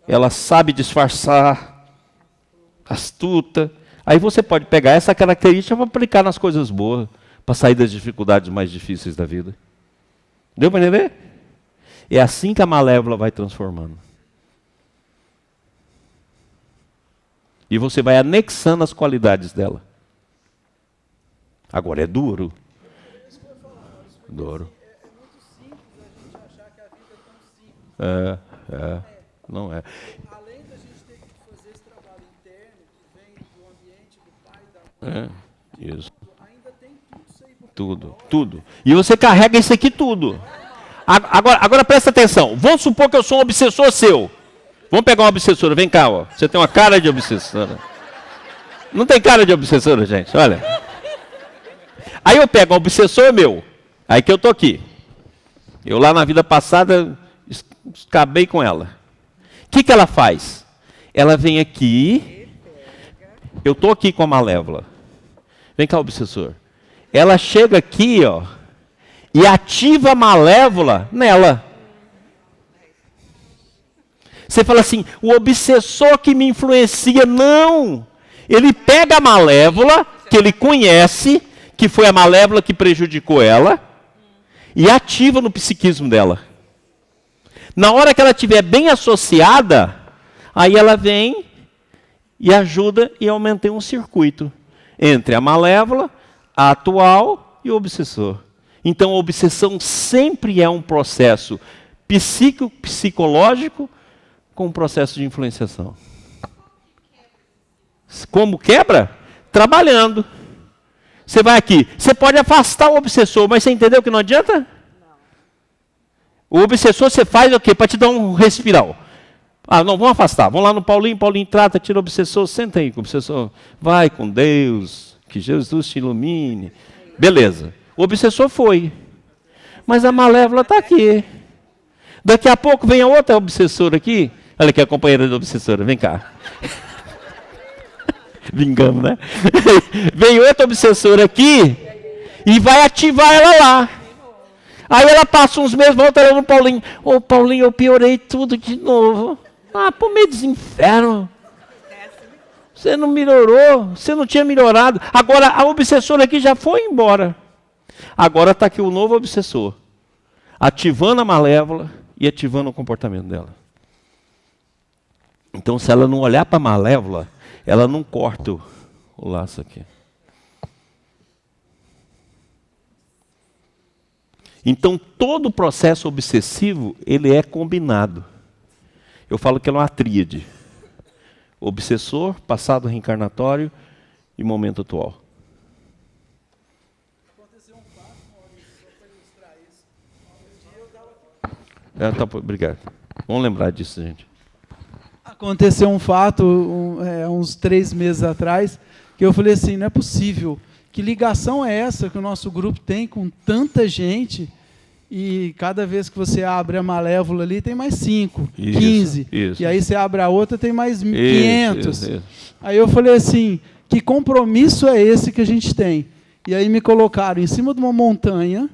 Ela sabe disfarçar. Astuta. Aí você pode pegar essa característica para aplicar nas coisas boas. Para sair das dificuldades mais difíceis da vida. Deu para entender? É assim que a Malévola vai transformando. E você vai anexando as qualidades dela. Agora é duro. Duro. Não é. Além da gente ter que fazer esse trabalho interno que vem do ambiente do pai e da mãe, Isso. Tudo. E você carrega isso aqui tudo. Agora presta atenção. Vamos supor que eu sou um obsessor seu. Vamos pegar uma obsessora. Vem cá, ó. Você tem uma cara de obsessora. Não tem cara de obsessora, gente? Olha. Aí eu pego um obsessor meu. Aí que eu tô aqui. Eu lá na vida passada acabei com ela. O que ela faz? Ela vem aqui. Eu tô aqui com a Malévola. Vem cá, obsessor. Ela chega aqui, ó, e ativa a Malévola nela. Você fala assim, o obsessor que me influencia, não. Ele pega a Malévola, que ele conhece, que foi a Malévola que prejudicou ela, e ativa no psiquismo dela. Na hora que ela estiver bem associada, aí ela vem e ajuda e aumenta um circuito. entre a malévola, a atual e o obsessor. Então, a obsessão sempre é um processo psicológico com um processo de influenciação. Como quebra? Trabalhando. Você vai aqui, você pode afastar o obsessor, mas você entendeu que não adianta? Não. O obsessor você faz o quê? Para te dar um respiral. Ah, não, vamos afastar. Vamos lá no Paulinho, Paulinho trata, tira o obsessor, senta aí com o obsessor. Vai com Deus, que Jesus te ilumine. Beleza. O obsessor foi. Mas a malévola está aqui. Daqui a pouco vem a outra obsessora aqui. Olha aqui a companheira da obsessora, vem cá. Vingamos, né? Vem outra obsessora aqui e vai ativar ela lá. Aí ela passa uns meses, volta lá no Paulinho. Ô, Paulinho, eu piorei tudo de novo. Ah, pro meio dos infernos. Você não melhorou, você não tinha melhorado. Agora a obsessora aqui já foi embora. Agora está aqui o novo obsessor, ativando a malévola e ativando o comportamento dela. Então, se ela não olhar para a malévola, ela não corta o laço aqui. Então, todo o processo obsessivo, ele é combinado. Eu falo que ele é uma tríade. Obsessor, passado reencarnatório e momento atual. Obrigado. Vamos lembrar disso, gente. Aconteceu um fato uns 3 meses atrás, que eu falei assim, não é possível. Que ligação é essa que o nosso grupo tem com tanta gente e cada vez que você abre a malévola ali tem mais 5, 15. Isso. E aí você abre a outra tem mais 500. Isso. Aí eu falei assim, que compromisso é esse que a gente tem? E aí me colocaram em cima de uma montanha,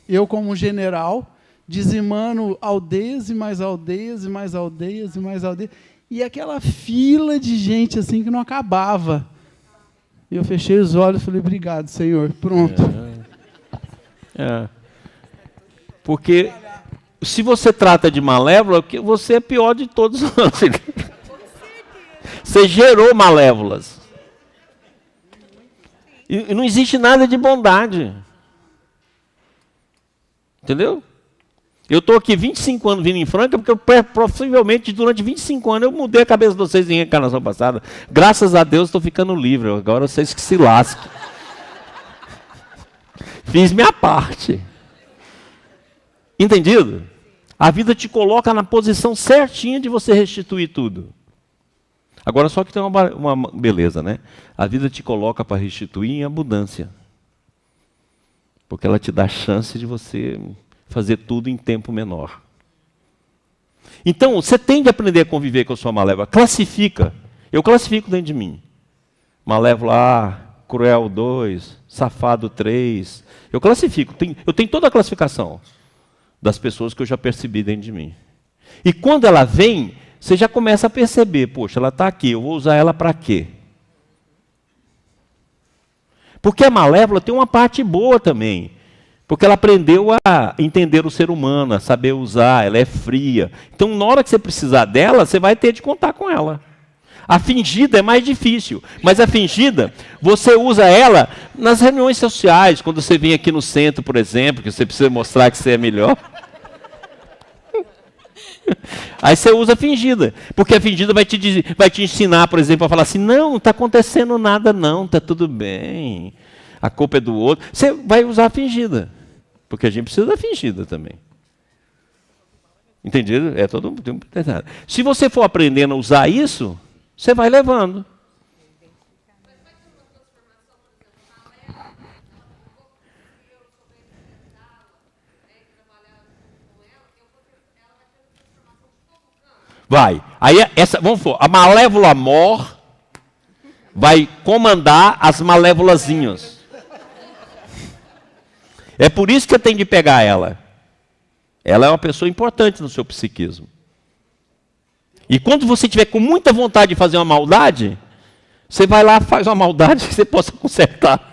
eu como general, dizimando aldeias e mais aldeias e mais aldeias e mais aldeias. E aquela fila de gente assim que não acabava. E eu fechei os olhos e falei, obrigado, Senhor. Pronto. Porque se você trata de malévola, você é pior de todos nós. Você gerou malévolas. E não existe nada de bondade. Entendeu? Eu estou aqui 25 anos vindo em Franca, porque possivelmente durante 25 anos eu mudei a cabeça de vocês em reencarnação passada. Graças a Deus estou ficando livre. Agora vocês que se lasquem. Fiz minha parte. Entendido? A vida te coloca na posição certinha de você restituir tudo. Agora só que tem uma beleza, né? A vida te coloca para restituir em abundância. Porque ela te dá a chance de você fazer tudo em tempo menor. Então, você tem que aprender a conviver com a sua malévola. Classifica. Eu classifico dentro de mim. Malévola A, cruel 2, safado 3. Eu classifico. Eu tenho toda a classificação das pessoas que eu já percebi dentro de mim. E quando ela vem, você já começa a perceber, poxa, ela está aqui, eu vou usar ela para quê? Porque a malévola tem uma parte boa também. Porque ela aprendeu a entender o ser humano, a saber usar, ela é fria. Então, na hora que você precisar dela, você vai ter de contar com ela. A fingida é mais difícil, mas a fingida, você usa ela nas reuniões sociais, quando você vem aqui no centro, por exemplo, que você precisa mostrar que você é melhor. Aí você usa a fingida, porque a fingida vai te ensinar, por exemplo, a falar assim, não está acontecendo nada não, está tudo bem, a culpa é do outro. Você vai usar a fingida. Porque a gente precisa da fingida também. Entendido? É todo mundo. Se você for aprendendo a usar isso, você vai levando. Vai. Aí vamos supor, a malévola mor vai comandar as malévolazinhas. É por isso que eu tenho de pegar ela. Ela é uma pessoa importante no seu psiquismo. E quando você tiver com muita vontade de fazer uma maldade, você vai lá e faz uma maldade que você possa consertar.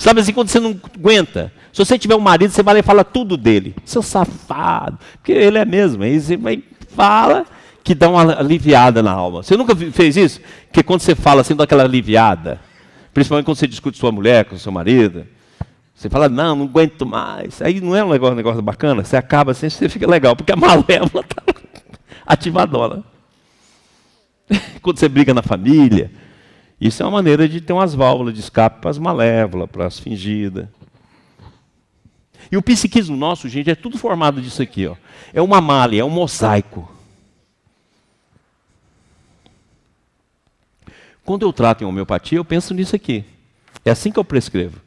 Sabe assim, quando você não aguenta. Se você tiver um marido, você vai lá e fala tudo dele. Seu safado. Porque ele é mesmo. Aí você vai fala que dá uma aliviada na alma. Você nunca fez isso? Porque quando você fala assim, dá aquela aliviada. Principalmente quando você discute com sua mulher, com seu marido. Você fala, não aguento mais. Aí não é um negócio bacana? Você acaba assim, você fica legal. Porque a malévola está ativadona. Quando você briga na família. Isso é uma maneira de ter umas válvulas de escape para as malévolas, para as fingidas. E o psiquismo nosso, gente, é tudo formado disso aqui. Ó. É uma malha, é um mosaico. Quando eu trato em homeopatia, eu penso nisso aqui. É assim que eu prescrevo.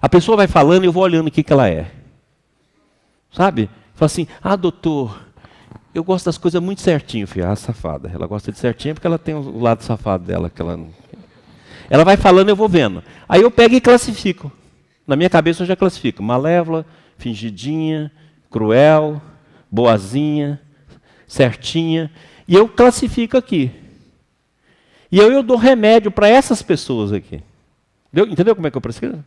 A pessoa vai falando e eu vou olhando o que ela é. Sabe? Fala assim, doutor, eu gosto das coisas muito certinho, filha. Safada. Ela gosta de certinho porque ela tem o lado safado dela. Ela vai falando e eu vou vendo. Aí eu pego e classifico. Na minha cabeça eu já classifico. Malévola, fingidinha, cruel, boazinha, certinha. E eu classifico aqui. E eu dou remédio para essas pessoas aqui. Entendeu como é que eu prescrevo?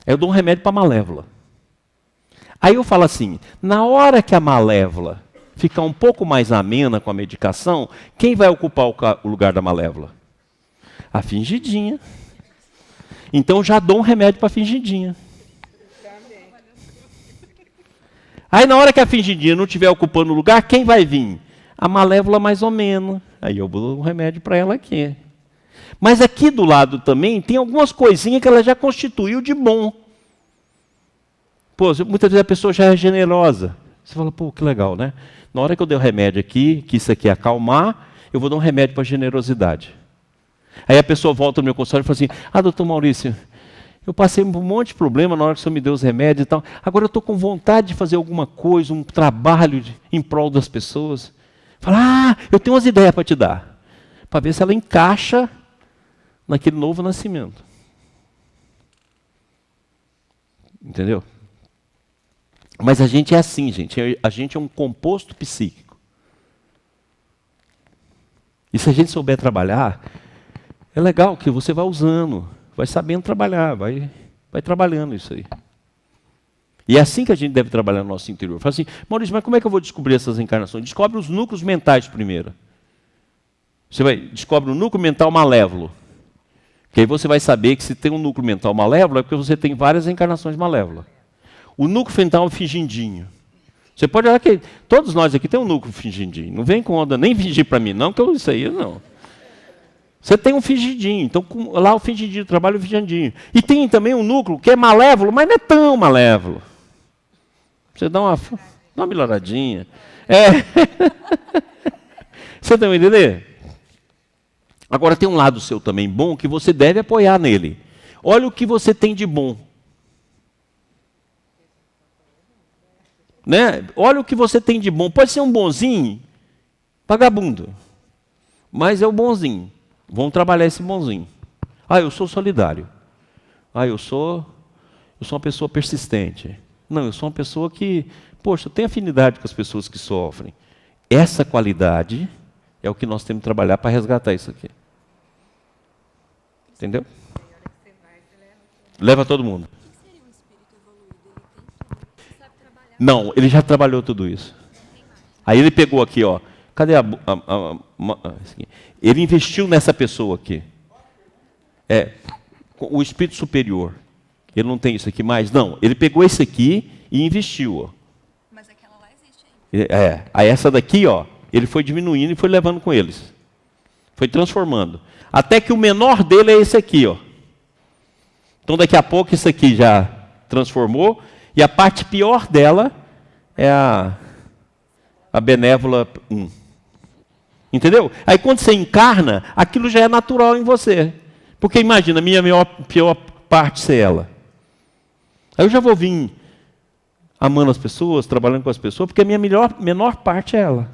Eu dou um remédio para a malévola. Aí eu falo assim, na hora que a malévola ficar um pouco mais amena com a medicação, quem vai ocupar o lugar da malévola? A fingidinha. Então já dou um remédio para a fingidinha. Aí na hora que a fingidinha não estiver ocupando o lugar, quem vai vir? A malévola mais ou menos. Aí eu dou um remédio para ela aqui. Mas aqui do lado também tem algumas coisinhas que ela já constituiu de bom. Pô, muitas vezes a pessoa já é generosa. Você fala, pô, que legal, né? Na hora que eu der o remédio aqui, que isso aqui é acalmar, eu vou dar um remédio para generosidade. Aí a pessoa volta no meu consultório e fala assim, doutor Maurício, eu passei um monte de problema na hora que o senhor me deu os remédios e tal. Agora eu estou com vontade de fazer alguma coisa, um trabalho em prol das pessoas. Fala, eu tenho umas ideias para te dar. Para ver se ela encaixa naquele novo nascimento. Entendeu? Mas a gente é assim, gente. A gente é um composto psíquico. E se a gente souber trabalhar, é legal que você vai usando, vai sabendo trabalhar, vai trabalhando isso aí. E é assim que a gente deve trabalhar no nosso interior. Fala assim, Maurício, mas como é que eu vou descobrir essas encarnações? Descobre os núcleos mentais primeiro. Você descobre o núcleo mental malévolo. Que aí você vai saber que se tem um núcleo mental malévolo é porque você tem várias encarnações malévolas. O núcleo mental fingindinho. Você pode olhar que todos nós aqui tem um núcleo fingindinho. Não vem com onda nem fingir para mim, não, que isso aí não. Você tem um fingidinho. Então lá o fingidinho trabalha o fingidinho. E tem também um núcleo que é malévolo, mas não é tão malévolo. Você dá uma melhoradinha. Você tem uma ideia? Agora tem um lado seu também bom que você deve apoiar nele. Olha o que você tem de bom. Né? Olha o que você tem de bom. Pode ser um bonzinho, vagabundo, mas é o bonzinho. Vamos trabalhar esse bonzinho. Eu sou solidário. Eu sou uma pessoa persistente. Não, eu sou uma pessoa que, poxa, tem afinidade com as pessoas que sofrem. Essa qualidade é o que nós temos que trabalhar para resgatar isso aqui. Entendeu? Leva todo mundo. Não, ele já trabalhou tudo isso. Aí ele pegou aqui, ó. Cadê ele investiu nessa pessoa aqui. O espírito superior. Ele não tem isso aqui mais? Não. Ele pegou esse aqui e investiu. Ó. Mas aquela lá existe ainda. Aí essa daqui, ó, ele foi diminuindo e foi levando com eles. Foi transformando. Até que o menor dele é esse aqui, ó. Então daqui a pouco isso aqui já transformou. E a parte pior dela é a benévola 1. Entendeu? Aí quando você encarna, aquilo já é natural em você. Porque imagina, a minha pior parte ser ela. Aí eu já vou vir amando as pessoas, trabalhando com as pessoas, porque a minha menor parte é ela.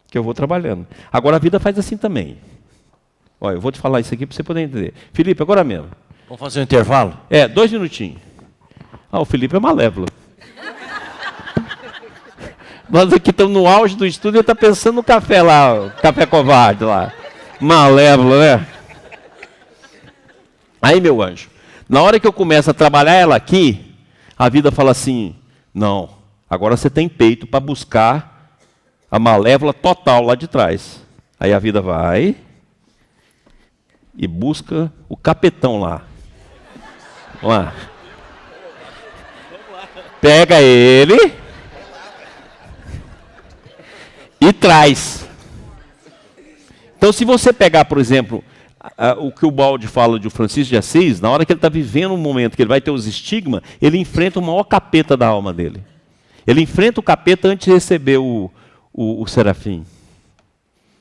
Que eu vou trabalhando. Agora a vida faz assim também. Olha, eu vou te falar isso aqui para você poder entender. Felipe, agora mesmo. Vamos fazer um intervalo? 2 minutinhos. O Felipe é malévolo. Nós aqui estamos no auge do estúdio e ele está pensando no café lá, o café covarde lá. Malévolo, né? Aí, meu anjo, na hora que eu começo a trabalhar ela aqui, a vida fala assim, não, agora você tem peito para buscar a malévola total lá de trás. Aí a vida vai e busca o capetão lá. Lá. Pega ele e traz. Então, se você pegar, por exemplo, o que o Balde fala de Francisco de Assis, na hora que ele está vivendo um momento que ele vai ter os estigmas, ele enfrenta o maior capeta da alma dele. Ele enfrenta o capeta antes de receber o serafim.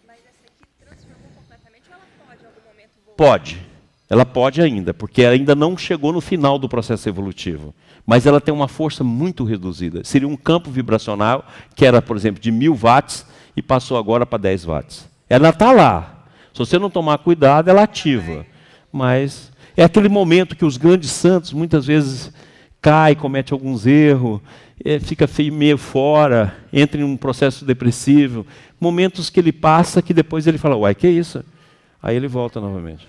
Mas essa aqui transformou completamente ou ela pode em algum momento voltar? Pode. Ela pode ainda, porque ela ainda não chegou no final do processo evolutivo. Mas ela tem uma força muito reduzida. Seria um campo vibracional que era, por exemplo, de 1000 watts e passou agora para 10 watts. Ela está lá. Se você não tomar cuidado, ela ativa. Mas é aquele momento que os grandes santos muitas vezes caem, cometem alguns erros, fica meio fora, entra em um processo depressivo. Momentos que ele passa que depois ele fala, uai, que isso? Aí ele volta novamente.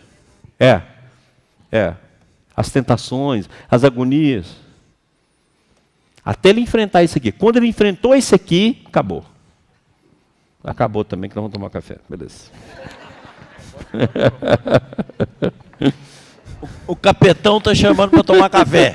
As tentações, as agonias. Até ele enfrentar isso aqui. Quando ele enfrentou isso aqui, acabou. Acabou também, que nós vamos tomar café. Beleza. O capetão está chamando para tomar café.